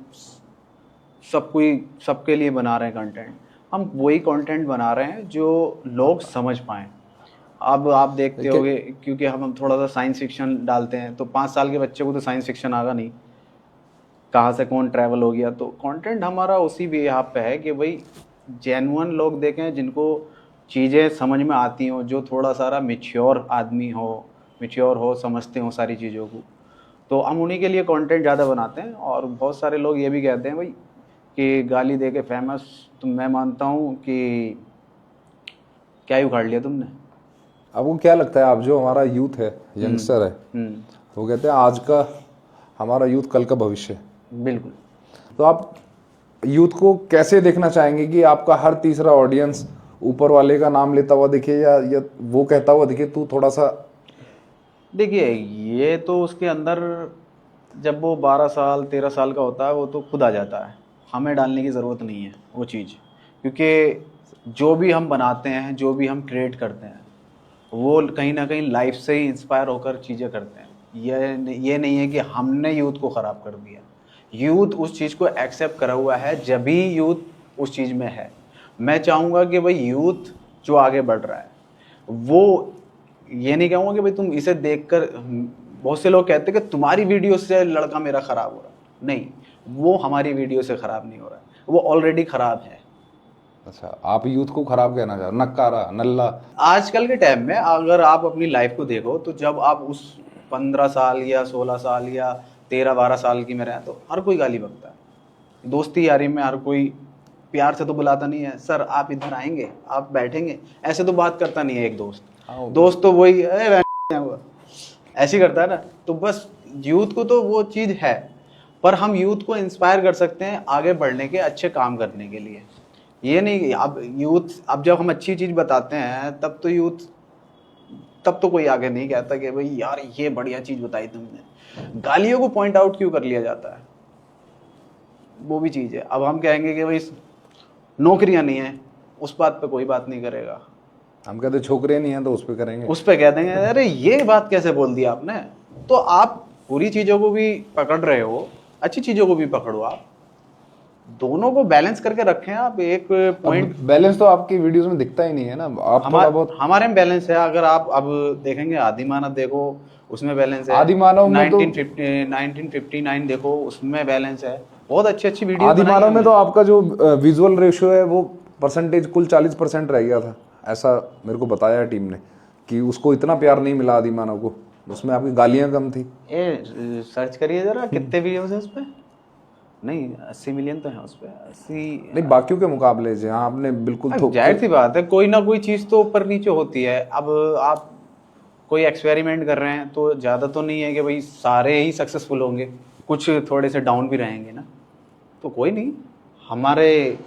सबके लिए बना रहे हैं कंटेंट। हम वही कंटेंट बना रहे हैं जो लोग समझ पाएँ। अब आप देखते होगे, क्योंकि हम थोड़ा सा साइंस फिक्शन डालते हैं, तो 5 साल के बच्चे को तो साइंस फिक्शन आगा नहीं, कहाँ से कौन ट्रैवल हो गया। तो कंटेंट हमारा उसी भी यहाँ पे है कि भाई जेन्युइन लोग देखें, जिनको चीज़ें समझ में आती हों, जो थोड़ा सारा मैच्योर आदमी हो, मैच्योर हो, समझते हो सारी चीज़ों को। तो हम उन्हीं के लिए कंटेंट ज़्यादा बनाते हैं। और बहुत सारे लोग ये भी कहते हैं भाई कि गाली दे के फेमस, तो मैं मानता हूँ कि क्या ही उखाड़ लिया तुमने। आपको क्या लगता है, आप जो हमारा यूथ है, यंगस्टर है, वो कहते हैं आज का हमारा यूथ कल का भविष्य है। बिल्कुल। तो आप यूथ को कैसे देखना चाहेंगे कि आपका हर तीसरा ऑडियंस ऊपर वाले का नाम लेता हुआ दिखे, या वो कहता हुआ दिखे तू थोड़ा सा? देखिए, ये तो उसके अंदर जब वो 12 साल 13 साल का होता है, वो तो खुद आ जाता है, हमें डालने की ज़रूरत नहीं है वो चीज़। क्योंकि जो भी हम बनाते हैं, जो भी हम क्रिएट करते हैं, वो कहीं ना कहीं लाइफ से ही इंस्पायर होकर चीज़ें करते हैं। ये नहीं है कि हमने यूथ को ख़राब कर दिया। यूथ उस चीज़ को एक्सेप्ट करा हुआ है, जब भी यूथ उस चीज़ में है। मैं चाहूँगा कि भाई यूथ जो आगे बढ़ रहा है, वो ये नहीं कहूँगा कि भाई तुम इसे देखकर, बहुत से लोग कहते हैं कि तुम्हारी वीडियो से लड़का मेरा ख़राब हो रहा है। नहीं, वो हमारी वीडियो से ख़राब नहीं हो रहा है, वो ऑलरेडी ख़राब है। अच्छा, आप यूथ को खराब कहना चाह रहे हो, नक्कारा, नल्ला? आजकल के टाइम में अगर आप अपनी लाइफ को देखो, तो जब आप उस 15 साल या 16 साल या 13-12 साल की में रहें, तो हर कोई गाली बकता है। दोस्ती यारी में हर कोई प्यार से तो बुलाता नहीं है, सर आप इधर आएंगे, आप बैठेंगे, ऐसे तो बात करता नहीं है एक दोस्त। दोस्त तो वही हुआ ऐसे करता है ना। तो बस यूथ को तो वो चीज़ है, पर हम यूथ को इंस्पायर कर सकते हैं आगे बढ़ने के, अच्छे काम करने के लिए। ये नहीं, अब जब हम अच्छी चीज़ बताते हैं, तब तो कोई आगे नहीं कहता कि भाई यार ये बढ़िया चीज़ बताई तुमने। गालियों को पॉइंट आउट क्यों कर लिया जाता है, वो भी चीज़ है। अब हम कहेंगे कि भाई नौकरियां नहीं है, उस बात पे कोई बात नहीं करेगा। हम कहते छोकरे नहीं हैं तो उस पर करेंगे, उस पर कह देंगे अरे ये बात कैसे बोल दिया आपने। तो आप बुरी चीज़ों को भी पकड़ रहे हो, अच्छी चीज़ों को भी पकड़ो, आप दोनों को बैलेंस करके रखें। आप एक पॉइंट, बैलेंस तो आपकी वीडियोस में दिखता ही नहीं है ना। आप थोड़ा बहुत, हमारे में बैलेंस है। अगर आप अब देखेंगे आदिमानव देखो, उसमें बैलेंस है। आदिमानव में तो 1959 देखो, उसमें बैलेंस है। बहुत अच्छी वीडियो। आदिमानव में तो आपका जो विजुअल रेशियो है वो परसेंटेज कुल 40% रह गया था, ऐसा मेरे को बताया टीम ने, कि उसको इतना प्यार नहीं मिला आदिमानव को, उसमें आपकी गालियां कम थी। सर्च करिए जरा कितने वीडियोस है उस पर। नहीं 80 मिलियन तो है उस पर, 80 नहीं, बाकियों के मुकाबले जहाँ आपने बिल्कुल जाहिर सी बात है, कोई ना कोई चीज़ तो ऊपर नीचे होती है। अब आप कोई एक्सपेरिमेंट कर रहे हैं, तो ज़्यादा तो नहीं है कि भाई सारे ही सक्सेसफुल होंगे, कुछ थोड़े से डाउन भी रहेंगे ना। तो कोई नहीं, हमारे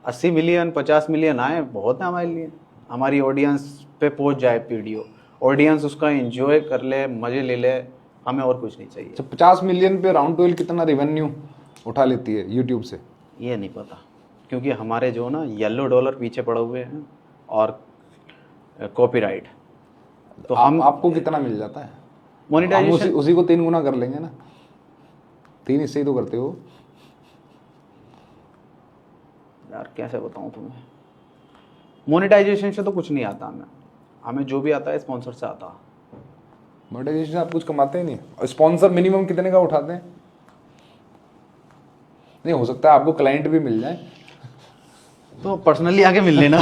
80 मिलियन 50 मिलियन आए बहुत है हमारे लिए, हमारी ऑडियंस पे पहुंच जाए वीडियो, ऑडियंस उसका एंजॉय कर ले, मजे ले ले, हमें और कुछ नहीं चाहिए। अच्छा, 50 मिलियन पे राउंड टू कितना रेवेन्यू उठा लेती है यूट्यूब से? ये नहीं पता, क्योंकि हमारे जो ना येलो डॉलर पीछे पड़े हुए हैं और कॉपीराइट, तो हम आपको कितना मिल जाता है? हम मोनेटाइजेशन उसी को 3 गुना कर लेंगे ना, 3 हिस्से ही तो करते हो। यार कैसे बताऊं तुम्हें, मोनेटाइजेशन से तो कुछ नहीं आता हमें जो भी आता है स्पॉन्सर से आता है। मोनेटाइजेशन आप कुछ कमाते ही नहीं। स्पॉन्सर मिनिमम कितने का उठाते हैं? नहीं, हो सकता है आपको क्लाइंट भी मिल जाए तो पर्सनली आके मिल लेना।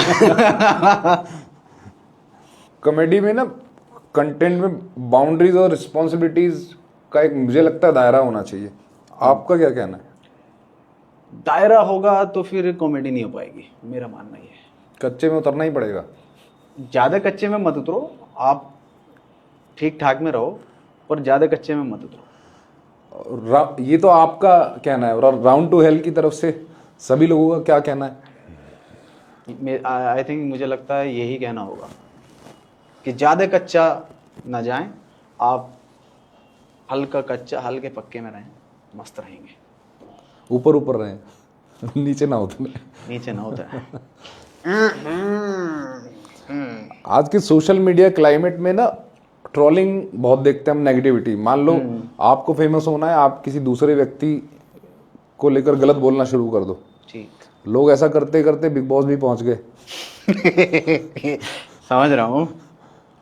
कॉमेडी में ना कंटेंट में बाउंड्रीज और रिस्पॉन्सिबिलिटीज का एक मुझे लगता है दायरा होना चाहिए। आपका क्या कहना है? दायरा होगा तो फिर कॉमेडी नहीं हो पाएगी, मेरा मानना ये है। कच्चे में उतरना ही पड़ेगा। ज़्यादा कच्चे में मत उतरो, आप ठीक ठाक में रहो, पर ज़्यादा कच्चे में मत उतरो। ये तो आपका कहना है, और राउंड टू हेल की तरफ से सभी लोगों का क्या कहना है? आई थिंक मुझे लगता है यही कहना होगा कि ज़्यादा कच्चा ना जाएं, आप हल्का कच्चा हल्के पक्के में रहें, मस्त रहेंगे। ऊपर ऊपर रहे, नीचे ना उतरे। नीचे ना होता है। आज के सोशल मीडिया क्लाइमेट में ना ट्रोलिंग बहुत देखते हैं हम, नेगेटिविटी। मान लो आपको फेमस होना है, आप किसी दूसरे व्यक्ति को लेकर गलत बोलना शुरू कर दो, ठीक, लोग ऐसा करते करते बिग बॉस भी पहुंच गए। समझ रहा हूँ।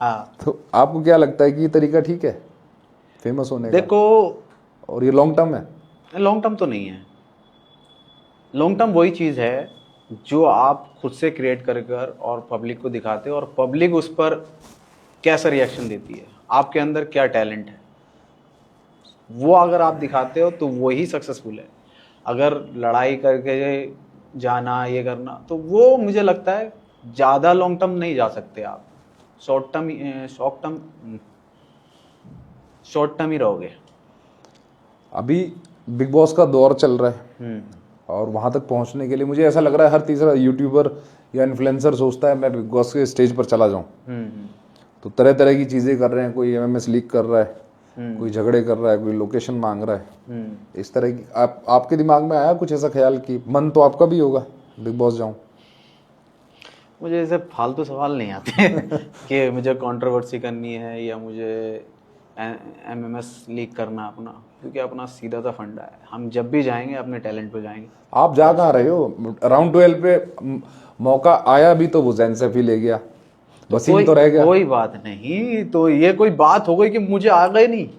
हाँ, तो आपको क्या लगता है कि ये तरीका ठीक है फेमस होने का? देखो, और ये लॉन्ग टर्म है? लॉन्ग टर्म तो नहीं है। लॉन्ग टर्म वही चीज़ है जो आप खुद से क्रिएट कर कर और पब्लिक को दिखाते हो, और पब्लिक उस पर कैसा रिएक्शन देती है, आपके अंदर क्या टैलेंट है, वो अगर आप दिखाते हो तो वही सक्सेसफुल है। अगर लड़ाई करके जाना, ये करना, तो वो मुझे लगता है ज़्यादा लॉन्ग टर्म नहीं जा सकते आप, शॉर्ट टर्म ही रहोगे। अभी बिग बॉस का दौर चल रहा है, और वहां तक पहुंचने के लिए मुझे ऐसा लग रहा है हर तीसरा यूट्यूबर या इन्फ्लुएंसर सोचता है मैं बिग बॉस के स्टेज पर चला जाऊं। तो तरह तरह की चीजें कर रहे हैं, कोई एमएमएस लीक कर रहा है, कोई झगड़े कर रहा है, कोई लोकेशन मांग रहा है। इस तरह की आपके दिमाग में आया कुछ ऐसा ख्याल कि मन तो आपका भी होगा बिग बॉस जाऊं? मुझे ऐसे फालतू सवाल नहीं आते कि मुझे कंट्रोवर्सी करनी है या मुझे एमएमएस लीक करना अपना, क्योंकि अपना सीधा सा फंडा है, हम जब भी जाएंगे अपने टैलेंट पे जाएंगे। आप जा कहाँ रहे हो? राउंड 12 पे मौका आया भी तो वो जैन से भी ले गया, वसीम तो रह गया। कोई बात नहीं, तो ये कोई बात हो गई कि मुझे आ गए? नहीं,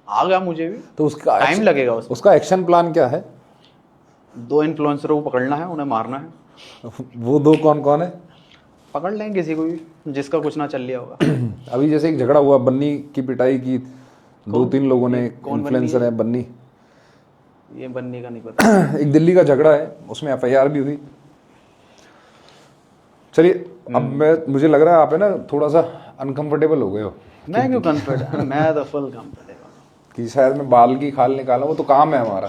आ गया मुझे भी, तो उसका टाइम लगेगा। उसका एक्शन प्लान क्या है? 2 इन्फ्लुएंसरों को पकड़ना है, उन्हें मारना है। वो 2 कौन कौन है? पकड़ लेंगे किसी को भी जिसका कुछ ना चल लिया होगा। अभी जैसे एक झगड़ा हुआ, बन्नी की पिटाई की 2-3 लोगों ने, इन्फ्लुएंसर है बन्नी। ये बन्नी का नहीं पता। एक दिल्ली का झगड़ा है, उसमें एफआईआर भी हुई। चलिए, अब मुझे लग रहा है आप है ना थोड़ा सा अनकंफर्टेबल हो गए हो। मैं क्यों कंफर्टेबल? मैं तो फुल कंफर्टेबल। कि शायद मैं बाल की खाल निकाला, वो तो काम है हमारा,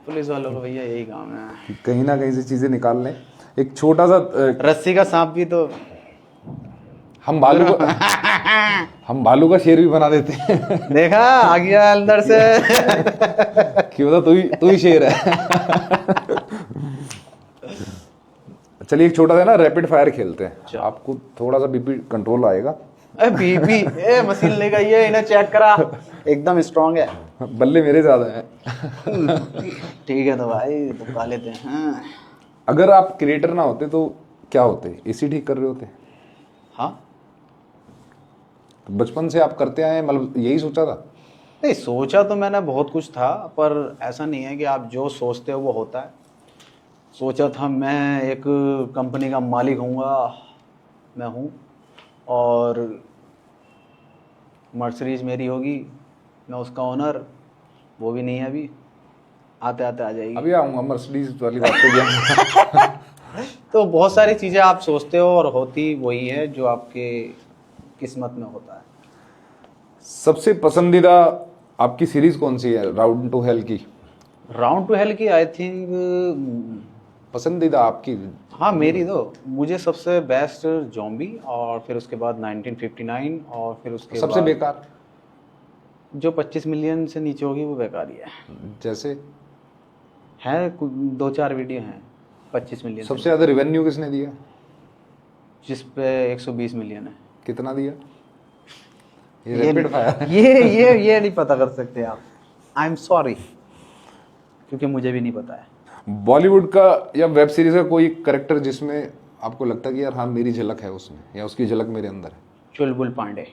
पुलिस वालों का भैया यही काम है, कि कहीं ना कहीं से चीजें निकाल लें। एक छोटा सा रस्सी का सांप भी तो हम भालू का शेर भी बना देते हैं। देखा, आ गया अंदर से। कि बता तू ही शेर है। चलिए एक छोटा सा ना रैपिड फायर खेलते हैं, आपको थोड़ा सा बीपी कंट्रोल आएगा। बीपी मशीन ले गई है, इन्हें चेक करा, एकदम स्ट्रांग है। बल्ले मेरे ज्यादा है। ठीक है तो भाई तो लेते हैं। अगर आप क्रिएटर ना होते तो क्या होते? एसी ठीक कर रहे होते? हाँ, तो बचपन से आप करते आए, मतलब यही सोचा था? नहीं, सोचा तो मैंने बहुत कुछ था, पर ऐसा नहीं है कि आप जो सोचते हो वो होता है। सोचा था मैं एक कंपनी का मालिक होऊंगा, मैं हूँ, और मर्सिडीज मेरी होगी, मैं उसका ओनर, वो भी नहीं है अभी, आते आते आ जाएगी। अभी आऊँगा, मर्सिडीज वाली बात पे गया। तो बहुत सारी चीज़ें आप सोचते हो और होती वही है जो आपके किस्मत में होता है। सबसे पसंदीदा आपकी सीरीज कौन सी है राउंड टू हेल की? राउंड टू हेल की आई थिंक, पसंदीदा आपकी? हाँ मेरी तो, मुझे सबसे बेस्ट जॉम्बी, और फिर उसके बाद 1959, और फिर उसके सबसे बाद बेकार जो 25 मिलियन से नीचे होगी वो बेकार ही जैसे? है 2-4 वीडियो हैं 25 मिलियन सबसे ज्यादा रिवेन्यू किसने दिया? जिस पे 120 मिलियन है। कितना दिया? ये रैपिड फायर। ये नहीं पता कर सकते आप, आई एम सॉरी, क्योंकि मुझे भी नहीं पता है। बॉलीवुड का या वेब सीरीज का कोई करेक्टर जिसमें आपको लगता है कि यार हाँ मेरी झलक है उसमें, या उसकी झलक मेरे अंदर है? चुलबुल पांडे।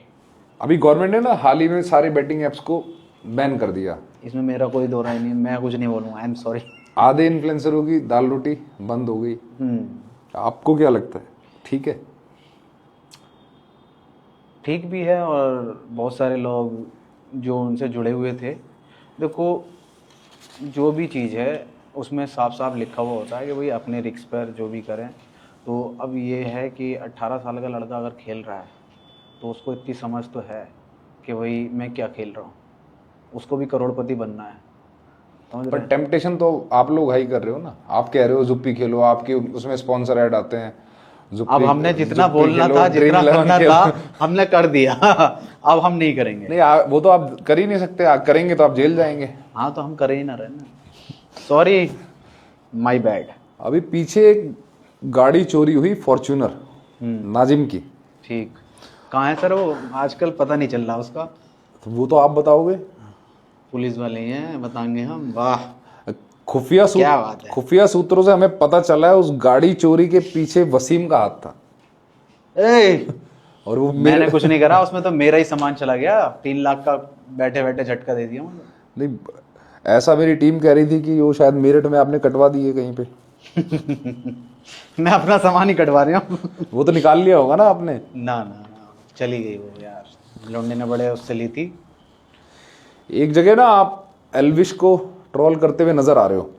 अभी गवर्नमेंट ने ना हाल ही में सारे बेटिंग एप्स को बैन कर दिया। इसमें मेरा कोई दो राय नहीं, मैं कुछ नहीं बोलूँगा, आई एम सॉरी। आधे इन्फ्लुएंसरों की दाल रोटी बंद हो गई। आपको क्या लगता है, ठीक है? ठीक भी है, और बहुत सारे लोग जो उनसे जुड़े हुए थे, देखो जो भी चीज़ है उसमें साफ साफ लिखा हुआ होता है कि भाई अपने रिस्क पर जो भी करें। तो अब ये है कि 18 साल का लड़का अगर खेल रहा है तो उसको इतनी समझ तो है कि भाई मैं क्या खेल रहा हूँ, उसको भी करोड़पति बनना है, समझ रहे पर हैं? टेम्पटेशन तो आप लोग हाई कर रहे हो ना। आप कह रहे हो जुप्पी खेलो, आपके उसमें स्पॉन्सर ऐड आते हैं। अब हमने जितना जुप्पी बोलना खेलो, था, ड्रीम जितना 11 करना खेलो। था हमने कर दिया। अब हम नहीं करेंगे। नहीं वो तो आप कर ही नहीं सकते, आप करेंगे तो आप जेल जाएंगे। हाँ तो हम कर ही ना रहे ना, सॉरी, माय बैड। अभी पीछे एक गाड़ी चोरी हुई, फॉर्च्यूनर नाजिम की। ठीक, कहाँ है सर वो? आजकल पता नहीं चल रहा उसका। तो वो तो आप बताओगे। पुलिस वाले ही हैं, बताएंगे हम। वाह, क्या बात है। खुफिया सूत्रों से हमें पता चला है उस गाड़ी चोरी के पीछे वसीम का हाथ था। और वो मैंने कुछ नहीं करा उसमें, तो मेरा ही सामान चला गया। 3 लाख का बैठे बैठे झटका दे दिया मुझे। नहीं, ऐसा मेरी टीम कह रही थी कि वो शायद मेरठ में आपने कटवा दी है कहीं पे। मैं अपना सामान ही कटवा रहा हूँ। वो तो निकाल लिया होगा ना आपने? ना ना ना, चली गई वो यार, लौंडे ने बड़े उससे ली थी। एक जगह ना आप एल्विश को ट्रोल करते हुए नजर आ रहे हो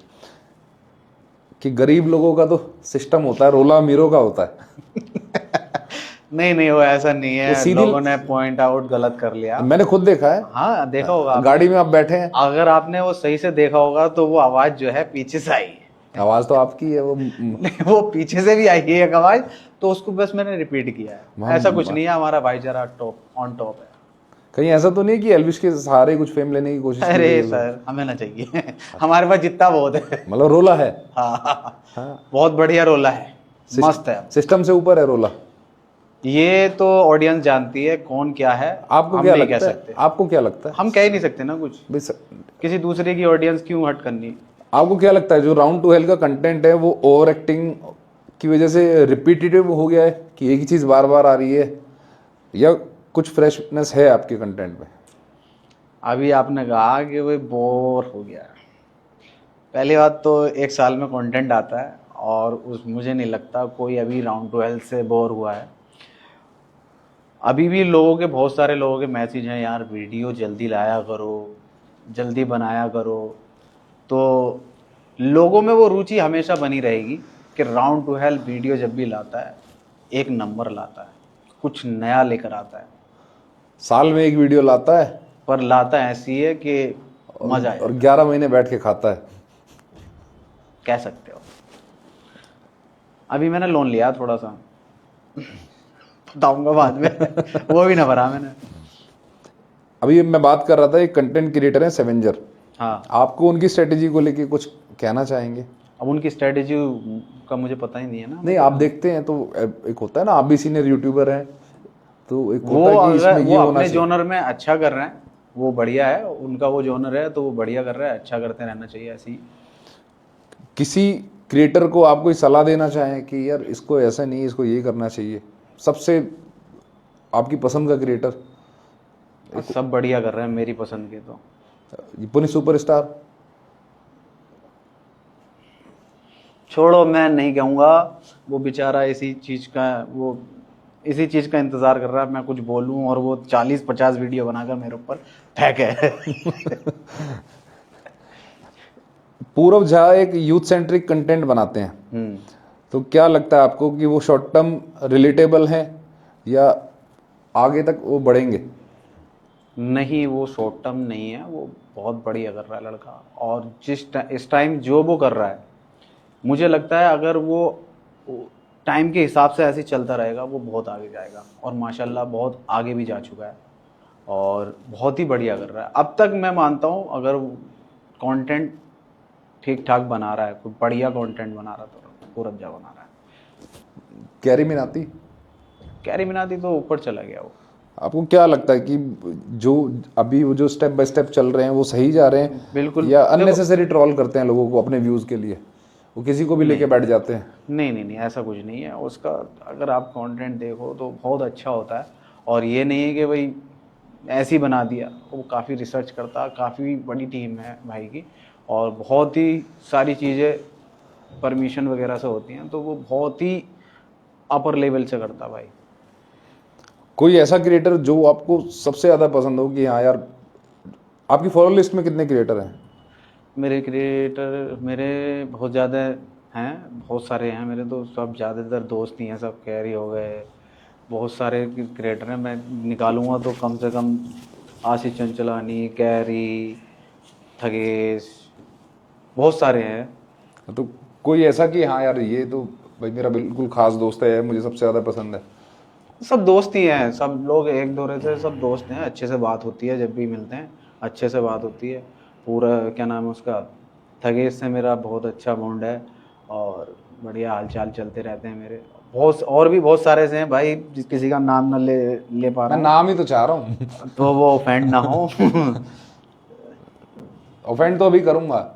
कि गरीब लोगों का तो सिस्टम होता है, रोला अमीरों का होता है। नहीं नहीं, वो ऐसा नहीं है, सीधी- लोगों ने पॉइंट आउट गलत कर लिया। मैंने खुद देखा है। हाँ देखा होगा आपने। गाड़ी में आप बैठे हैं, अगर आपने वो सही से देखा होगा तो वो आवाज जो है पीछे से आई है। आवाज तो आपकी है वो। नहीं, वो पीछे से भी आई है एक आवाज, तो उसको बस मैंने रिपीट किया है। ऐसा कुछ नहीं है, हमारा भाईचारा टॉप ऑन टॉप है। कहीं ऐसा तो नहीं है कि एल्विश के सहारे कुछ फेम लेने की कोशिश की अरे गई है? सर, हमें ना चाहिए। हमारे पास जितना बहुत है। मतलब रोला है। हाँ, बहुत बढ़िया रोला है, मस्त है। सिस्टम से ऊपर है रोला। ये तो ऑडियंस जानती है कौन क्या है, आपको हम क्या नहीं कह लगता है? सकते। आपको क्या लगता है? हम कह ही नहीं सकते ना कुछ, भाई किसी दूसरे की ऑडियंस क्यों हट करनी। आपको क्या लगता है जो राउंड टू हेल का कंटेंट है वो ओवर एक्टिंग की वजह से रिपीटेटिव हो गया है कि एक ही चीज बार बार आ रही है, या कुछ फ्रेशनेस है आपके कंटेंट में? अभी आपने कहा कि भाई बोर हो गया। पहली बात तो 1 साल में कंटेंट आता है, और उस मुझे नहीं लगता कोई अभी राउंड टू हेल्थ से बोर हुआ है। अभी भी लोगों के, बहुत सारे लोगों के मैसेज हैं, यार वीडियो जल्दी लाया करो, जल्दी बनाया करो। तो लोगों में वो रुचि हमेशा बनी रहेगी कि राउंड टू हेल्थ वीडियो जब भी लाता है एक नंबर लाता है, कुछ नया लेकर आता है। साल में एक वीडियो लाता है, पर लाता ऐसी है कि मजा है, और 11 महीने बैठ के खाता है। कह सकते हो। अभी मैंने लोन लिया थोड़ा सा, बताऊंगा बाद में। वो भी ना भरा मैंने। अभी मैं बात कर रहा था, एक कंटेंट क्रिएटर है सेवेंजर। हाँ, आपको उनकी स्ट्रेटेजी को लेके कुछ कहना चाहेंगे? अब उनकी स्ट्रेटेजी का मुझे पता ही नहीं है ना। नहीं, आप देखते हैं तो एक होता है ना, आप भी सीनियर यूट्यूबर हैं, तो एक वो होता है कि अगर इसमें वो ये होना अपने चाहिए। जोनर में अच्छा कर रहे हैं, वो बढ़िया है, उनका वो जोनर है तो वो बढ़िया कर रहा है, अच्छा करते रहना चाहिए ऐसे ही। किसी क्रिएटर को आप कोई सलाह देना चाहें कि यार इसको ऐसा नहीं, इसको ये करना चाहिए, सबसे आपकी पसंद का क्रिएटर? सब बढ़िया कर रहे हैं मेरी पसंद के तो। पुनी सुपरस्टार? छोड़ो, मैं नहीं कहूँगा, वो बेचारा इसी चीज़ का इंतज़ार कर रहा है मैं कुछ बोलूँ, और वो 40-50 वीडियो बनाकर मेरे ऊपर फेंके। पूरव झा एक यूथ सेंट्रिक कंटेंट बनाते हैं, तो क्या लगता है आपको कि वो शॉर्ट टर्म रिलेटेबल हैं या आगे तक वो बढ़ेंगे? नहीं, वो शॉर्ट टर्म नहीं है, वो बहुत बढ़िया कर रहा है लड़का। और इस टाइम जो वो कर रहा है, मुझे लगता है अगर वो टाइम के हिसाब से ऐसे ही चलता रहेगा वो बहुत आगे जाएगा। और माशाल्लाह बहुत आगे भी जा चुका है और बहुत ही बढ़िया कर रहा है। अब तक मैं मानता हूँ अगर कंटेंट ठीक ठाक बना रहा है, कोई बढ़िया कंटेंट बना रहा तो पूरब जा बना रहा है। कैरी मिनाती, कैरी मिनाती तो ऊपर चला गया वो। आपको क्या लगता है कि जो अभी वो जो स्टेप बाय स्टेप चल रहे हैं वो सही जा रहे हैं, बिल्कुल। या अननेसेसरी ट्रोल करते हैं लोगों को अपने व्यूज के लिए, वो किसी को भी लेके बैठ जाते हैं? नहीं नहीं नहीं, ऐसा कुछ नहीं है उसका। अगर आप कंटेंट देखो तो बहुत अच्छा होता है। और ये नहीं है कि भाई ऐसे ही बना दिया, वो काफ़ी रिसर्च करता है, काफ़ी बड़ी टीम है भाई की, और बहुत ही सारी चीज़ें परमिशन वगैरह से होती हैं, तो वो बहुत ही अपर लेवल से करता है भाई। कोई ऐसा क्रिएटर जो आपको सबसे ज़्यादा पसंद हो कि हाँ यार, आपकी फॉलो लिस्ट में कितने क्रिएटर हैं? मेरे क्रिएटर मेरे बहुत ज़्यादा हैं, बहुत सारे हैं मेरे, तो सब ज़्यादातर दोस्त ही हैं, सब कैरी हो गए, बहुत सारे क्रिएटर हैं। मैं निकालूंगा तो कम से कम आशीष चंचलानी, कैरी, थगेश, बहुत सारे हैं। तो कोई ऐसा कि हाँ यार ये तो भाई मेरा बिल्कुल खास दोस्त है, मुझे सबसे ज़्यादा पसंद है? सब दोस्त ही हैं, सब लोग एक दौरे से सब दोस्त हैं, अच्छे से बात होती है, जब भी मिलते हैं अच्छे से बात होती है। पूरा क्या नाम है उसका, थगेश से मेरा बहुत अच्छा बॉन्ड है और बढ़िया हालचाल चलते रहते हैं मेरे। बहुत और भी बहुत सारे से हैं भाई, किसी का नाम ना ले पा मैं रहा हूँ नाम ही तो चाह रहा हूँ। तो वो ऑफेंड ना हो। ऑफेंड तो अभी करूंगा।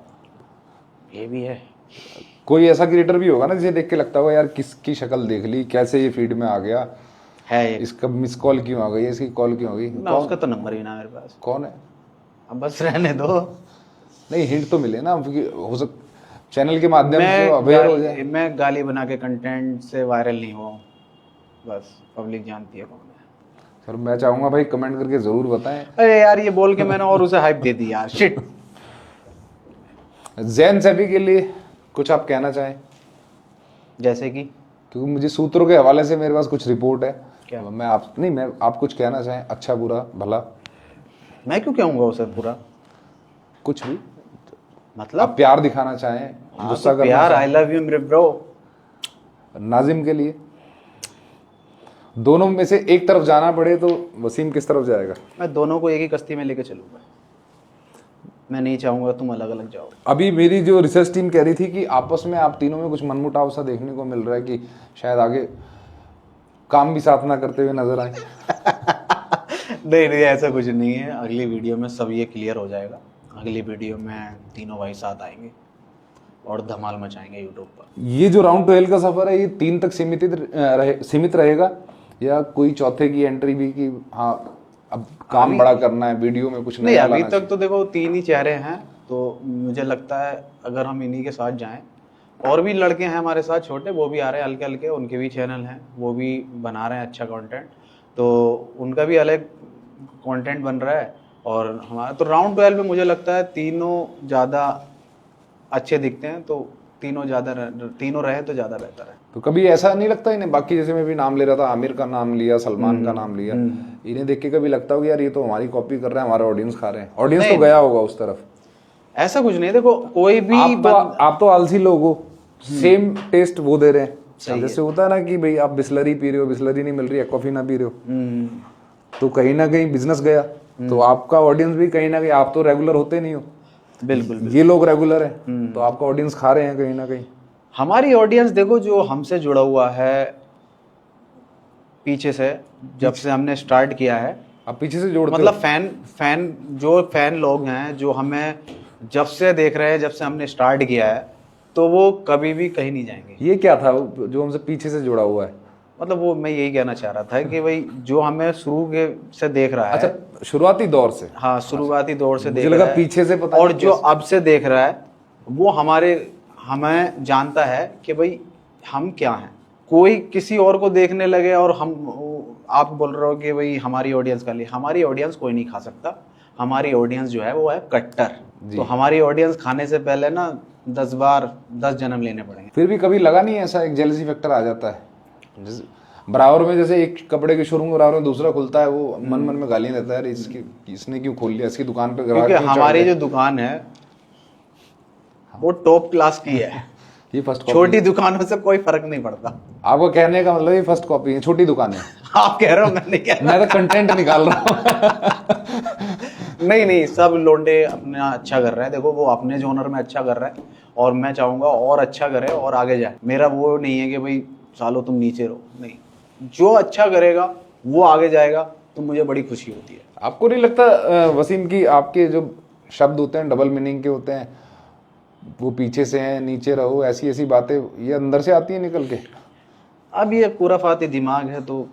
ये भी है। कोई ऐसा क्रिएटर भी होगा ना जिसे देख के लगता होगा यार किसकी शक्ल देख ली, कैसे ये फीड में आ गया, है ये। इसका मिस कॉल क्यों आ गई, इसकी कॉल क्यों आ गई? मैं उसका तो नंबर ही ना मेरे पास। कौन है? अब बस रहने दो। नहीं, हिंट तो मिले ना, क्योंकि हो सक चैनल के माध्यम से अवेयर हो जाए। मैं गाली बना के कंटेंट से वायरल नहीं हुआ हूँ, बस पब्लिक जानती है कौन है। सर मैं चाहूंगा भाई कमेंट करके जरूर बताएं। अरे यार ये बोल के मैंने और उसे हाइप दे दी यार, शिट। जैन सैफी के लिए कुछ आप कहना चाहें? जैसे कि क्योंकि मुझे सूत्रों के हवाले से मेरे पास कुछ रिपोर्ट है। क्या? मैं आप कुछ कहना चाहें, अच्छा बुरा भला? मैं क्यों कहूँगा उसे पूरा, कुछ भी मतलब आप प्यार दिखाना चाहें, हाँ, गुस्सा तो करना प्यार, चाहें? आई लव यू मेरे ब्रो। नाजिम के लिए दोनों में से एक तरफ जाना पड़े तो वसीम किस तरफ जाएगा? मैं दोनों को एक ही कश्ती में लेके चलूंगा, मैं नहीं चाहूंगा तुम अलग अलग जाओ। अभी मेरी जो रिसर्च टीम कह रही थी कि आपस में आप तीनों में कुछ मनमुटाव सा देखने को मिल रहा है, कि शायद आगे काम भी साथ ना करते हुए नजर आए। नहीं नहीं, ऐसा कुछ नहीं है, अगली वीडियो में सब ये क्लियर हो जाएगा। अगली वीडियो में तीनों भाई साथ आएंगे और धमाल मचाएंगे यूट्यूब पर। ये जो राउंड 12 का सफर है, ये 3 तक सीमित रहेगा, या कोई चौथे की एंट्री भी कि हाँ अब काम बड़ा करना है, वीडियो में कुछ नहीं, नया अभी लाना तक तो देखो 3 ही चेहरे हैं, तो मुझे लगता है अगर हम इन्हीं के साथ जाएं, और भी लड़के हैं हमारे साथ छोटे, वो भी आ रहे हैं हल्के हल्के, उनके भी चैनल हैं, वो भी बना रहे हैं अच्छा कंटेंट, तो उनका भी अलग कंटेंट बन रहा है। और हमारा तो राउंड 12 में मुझे लगता है तीनों ज़्यादा अच्छे दिखते हैं, तो तीनों रहे तो ज़्यादा बेहतर है। तो कभी ऐसा नहीं लगता इन्हें, बाकी जैसे मैं भी नाम ले रहा था, आमिर का नाम लिया, सलमान का नाम लिया, इन्हें देख के कभी लगता होगा यार ये तो हमारी कॉपी कर रहे हैं, हमारा ऑडियंस खा रहे हैं? ऑडियंस तो गया होगा उस तरफ। ऐसा कुछ नहीं, देखो कोई भी आप तो आलसी लोग हो, सेम टेस्ट वो दे रहे हैं। जैसे होता है ना कि भाई आप बिस्लरी पी रहे हो, बिस्लरी नहीं मिल रही है, कॉफी ना पी रहे हो, तो कहीं ना कहीं बिजनेस गया, तो आपका ऑडियंस भी कहीं ना कहीं, आप तो रेगुलर होते नहीं हो, बिल्कुल ये लोग रेगुलर हैं, तो आपका ऑडियंस खा रहे हैं कहीं ना कहीं। हमारी ऑडियंस देखो जो हमसे जुड़ा हुआ है पीछे से, जब से हमने स्टार्ट किया है, आप पीछे से जोड़ते मतलब फैन लोग हैं जो हमें जब से देख रहे हैं, जब से हमने स्टार्ट किया है, तो वो कभी भी कहीं नहीं जाएंगे। ये क्या था जो हमसे पीछे से जुड़ा हुआ है? मतलब वो मैं यही कहना चाह रहा था कि भाई जो हमें शुरू के से देख रहा है, अच्छा शुरुआती दौर से, हाँ शुरुआती दौर से देख मुझे लगा रहा है, पीछे से पता और नहीं जो अब से देख रहा है वो हमें जानता है कि भाई हम क्या हैं। कोई किसी और को देखने लगे और आप बोल रहे हो कि भाई हमारी ऑडियंस का लिए, हमारी ऑडियंस कोई नहीं खा सकता। हमारी ऑडियंस जो है वो है कट्टर, तो हमारी ऑडियंस खाने से पहले ना 10 जन्म लेने पड़ेंगे। फिर भी कभी लगा नहीं ऐसा एक जेलसी फैक्टर आ जाता है? बराबर में जैसे एक कपड़े के शोरूम के बराबर में दूसरा खुलता है, वो मन मन में गालियां देता है, अरे इसने क्यों खोल लिया, इसकी दुकान पे ग्राहक क्योंकि क्यों चढ़ हमारी गए? जो दुकान है वो टॉप क्लास की है। ये फर्स्ट कॉपी, छोटी दुकानों से कोई फर्क नहीं पड़ता। आपको कहने का मतलब ये फर्स्ट कॉपी है, छोटी दुकान है। आप कह रहे हो, मैं नहीं कह रहा। मैं तो कंटेंट निकाल रहा हूँ। नहीं नहीं, सब लोंडे अपना अच्छा कर रहे हैं। देखो वो अपने जोनर में अच्छा कर रहा है और मैं चाहूंगा और अच्छा करे और आगे जाए। मेरा वो नहीं है कि भाई सालों तुम नीचे रहो, नहीं, जो अच्छा करेगा वो आगे जाएगा तो मुझे बड़ी खुशी होती है। आपको नहीं लगता वसीम की आपके जो शब्द होते हैं डबल मीनिंग के होते हैं, वो पीछे से हैं नीचे रहो, ऐसी ऐसी बातें ये अंदर से आती है निकल के? अब ये खुराफाती दिमाग है तो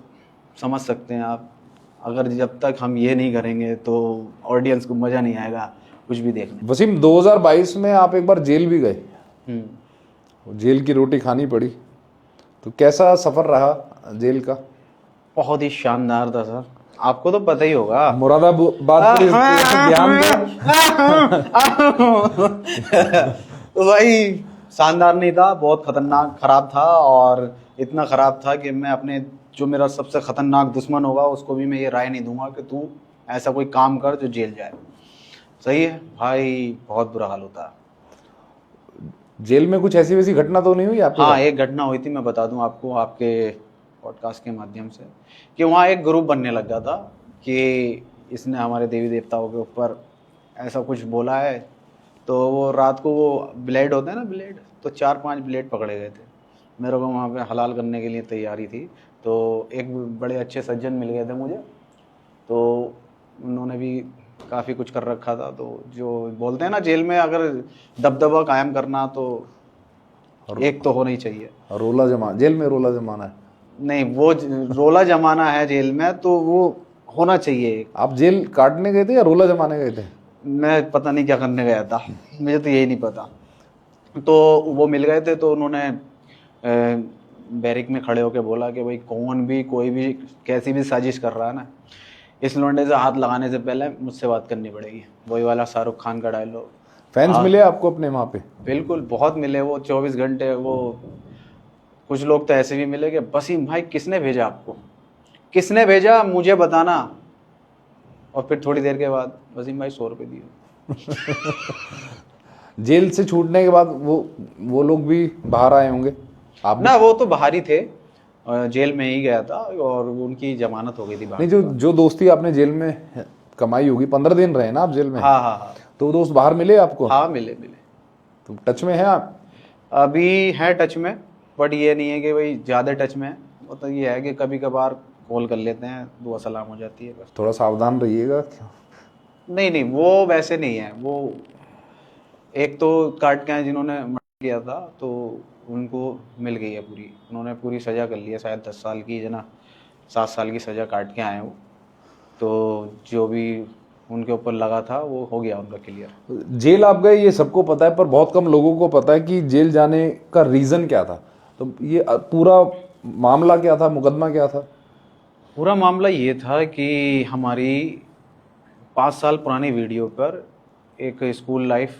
समझ सकते हैं आप। अगर जब तक हम ये नहीं करेंगे तो ऑडियंस को मज़ा नहीं आएगा कुछ भी देखने। वसीम 2022 में आप एक बार जेल भी गए, हम्म। जेल की रोटी खानी पड़ी, तो कैसा सफर रहा जेल का? बहुत ही शानदार था सर, आपको तो पता ही होगा। मुरादाबाद पुलिस ध्यान तो भाई शानदार नहीं था, बहुत खतरनाक खराब था। और इतना खराब था कि मैं अपने जो मेरा सबसे खतरनाक दुश्मन होगा उसको भी मैं ये राय नहीं दूंगा कि तू ऐसा कोई काम कर जो जेल जाए। सही है भाई, बहुत बुरा हाल होता है। जेल में कुछ ऐसी वैसी घटना तो नहीं हुई आपके हाँ, साथ? एक घटना हुई थी, मैं बता दूं आपको आपके पॉडकास्ट के माध्यम से, कि वहाँ एक ग्रुप बनने लग गया था कि इसने हमारे देवी देवताओं के ऊपर ऐसा कुछ बोला है। तो वो रात को वो ब्लेड होते हैं ना, ब्लेड, तो 4-5 ब्लेड पकड़े गए थे। मेरे को वहाँ पे हलाल करने के लिए तैयारी थी। तो एक बड़े अच्छे सज्जन मिल गए थे मुझे, तो उन्होंने भी काफ़ी कुछ कर रखा था। तो जो बोलते हैं ना जेल में अगर दबदबा कायम करना तो एक तो होना ही चाहिए। रोला जमा जेल में रोला जमाना है? नहीं, वो रोला जमाना है जेल में तो वो होना चाहिए। आप जेल काटने गए थे या रोला जमाने गए थे? मैं पता नहीं क्या करने गया था, मुझे तो यही नहीं पता। तो वो मिल गए थे तो उन्होंने बैरिक में खड़े होकर बोला कि भाई कौन भी कोई भी कैसी भी साजिश कर रहा है ना, इस लोंडे से हाथ लगाने से पहले मुझसे बात करनी पड़ेगी। वही वाला शाहरुख खान का डायलॉग। फैंस मिले आपको अपने वहाँ पे? बिल्कुल, बहुत मिले। वो 24 घंटे वो, कुछ लोग तो ऐसे भी मिले कि वसीम भाई किसने भेजा आपको, किसने भेजा मुझे बताना। और फिर थोड़ी देर के बाद वसीम भाई 100 रुपये दिए। जेल से छूटने के बाद वो लोग भी बाहर आए होंगे? आप ना, वो तो बाहर ही थे, जेल में ही गया था और उनकी जमानत हो गई थी बाहर। नहीं, जो दोस्ती आपने जेल में कमाई होगी, 15 दिन रहे ना आप जेल में? हाँ हाँ हाँ। तो वो दोस्त बाहर मिले आपको? हाँ, मिले मिले। तो टच में है आप? अभी है टच में, बट ये नहीं है कि भाई ज़्यादा टच में है। वो तो ये है कि कभी कभार कॉल कर लेते हैं, दुआ सलाम हो जाती है बस। थोड़ा सावधान रहिएगा। नहीं नहीं, वो वैसे नहीं है। वो एक तो काट के हैं जिन्होंने मर्डर किया था, तो उनको मिल गई है पूरी, उन्होंने पूरी सज़ा कर ली है, शायद 10 साल की है ना, 7 साल की सज़ा काट के आए हैं वो। तो जो भी उनके ऊपर लगा था वो हो गया उनका क्लियर। जेल आप गए ये सबको पता है, पर बहुत कम लोगों को पता है कि जेल जाने का रीज़न क्या था। तो ये पूरा मामला क्या था, मुकदमा क्या था? पूरा मामला ये था कि हमारी 5 साल पुरानी वीडियो पर एक स्कूल लाइफ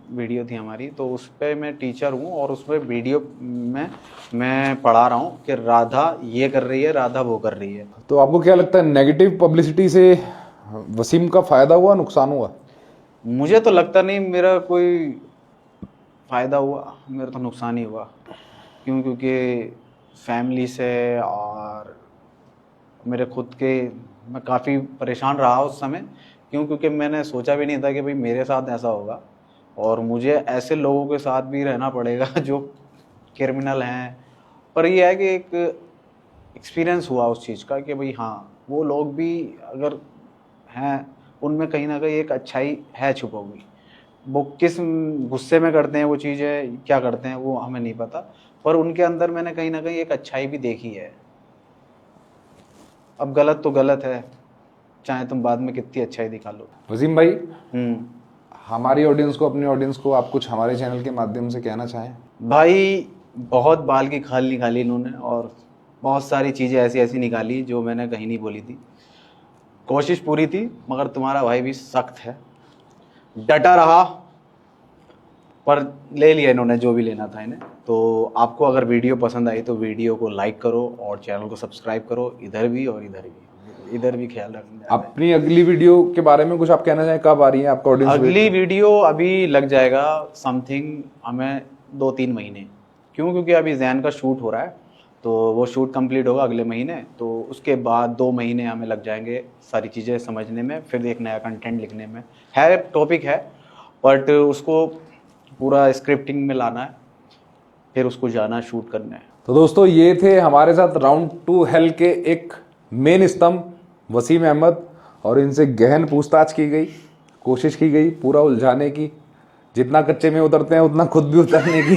वीडियो थी हमारी, तो उस पर मैं टीचर हूँ और उस पर वीडियो में मैं पढ़ा रहा हूँ कि राधा ये कर रही है, राधा वो कर रही है। तो आपको क्या लगता है नेगेटिव पब्लिसिटी से वसीम का फ़ायदा हुआ, नुकसान हुआ? मुझे तो लगता नहीं मेरा कोई फ़ायदा हुआ, मेरा तो नुकसान ही हुआ। क्योंकि फैमिली से और मेरे खुद के, मैं काफ़ी परेशान रहा उस समय। क्योंकि मैंने सोचा भी नहीं था कि भाई मेरे साथ ऐसा होगा और मुझे ऐसे लोगों के साथ भी रहना पड़ेगा जो क्रिमिनल हैं। पर यह है कि एक एक्सपीरियंस हुआ उस चीज़ का कि भाई हाँ, वो लोग भी अगर हैं उनमें कहीं ना कहीं एक अच्छाई है छुपा हुई। वो किस गुस्से में करते हैं वो चीज़ें, क्या करते हैं वो हमें नहीं पता, पर उनके अंदर मैंने कहीं ना कहीं एक अच्छाई भी देखी है। अब गलत तो गलत है, चाहे तुम बाद में कितनी अच्छाई दिखा लो। वसीम भाई, हमारी ऑडियंस को, अपनी ऑडियंस को आप कुछ हमारे चैनल के माध्यम से कहना चाहें? भाई बहुत बाल की खाल निकाली इन्होंने और बहुत सारी चीज़ें ऐसी ऐसी निकाली जो मैंने कहीं नहीं बोली थी। कोशिश पूरी थी, मगर तुम्हारा भाई भी सख्त है, डटा रहा पर ले लिया इन्होंने जो भी लेना था इन्हें। तो आपको अगर वीडियो पसंद आई तो वीडियो को लाइक करो और चैनल को सब्सक्राइब करो, इधर भी और इधर भी ख्याल रखना। अपनी अगली वीडियो के बारे में कुछ आप कहना चाहें, कब आ रही है आपका ऑडियंस? अगली वीडियो अभी लग जाएगा समथिंग हमें 2-3 महीने, क्यों? क्योंकि अभी जैन का शूट हो रहा है, तो वो शूट कंप्लीट होगा अगले महीने, तो उसके बाद 2 महीने हमें लग जाएंगे सारी चीज़ें समझने में, फिर एक नया कंटेंट लिखने में। है टॉपिक है बट उसको पूरा स्क्रिप्टिंग में लाना है, फिर उसको जाना शूट करना है। तो दोस्तों ये थे हमारे साथ राउंड 2 हेल के एक मेन स्तंभ वसीम अहमद, और इनसे गहन पूछताछ की गई, कोशिश की गई पूरा उलझाने की, जितना कच्चे में उतरते हैं उतना खुद भी उतरने की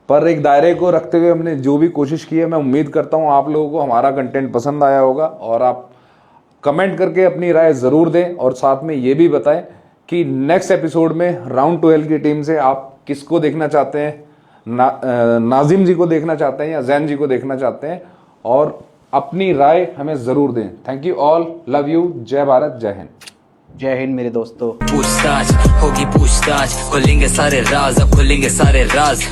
पर एक दायरे को रखते हुए हमने जो भी कोशिश की है, मैं उम्मीद करता हूँ आप लोगों को हमारा कंटेंट पसंद आया होगा, और आप कमेंट करके अपनी राय ज़रूर दें, और साथ में ये भी बताएं कि नेक्स्ट एपिसोड में राउंड 2 हेल की टीम से आप किसको देखना चाहते हैं, नाजिम जी को देखना चाहते हैं या जैन जी को देखना चाहते हैं, और अपनी राय हमें ज़रूर दें। Thank you all, love you, जय भारत, जय हिंद। जय हिंद मेरे दोस्तों। पूछताछ होगी पूछताछ, खुलेंगे सारे राज, अब खुलेंगे सारे राज।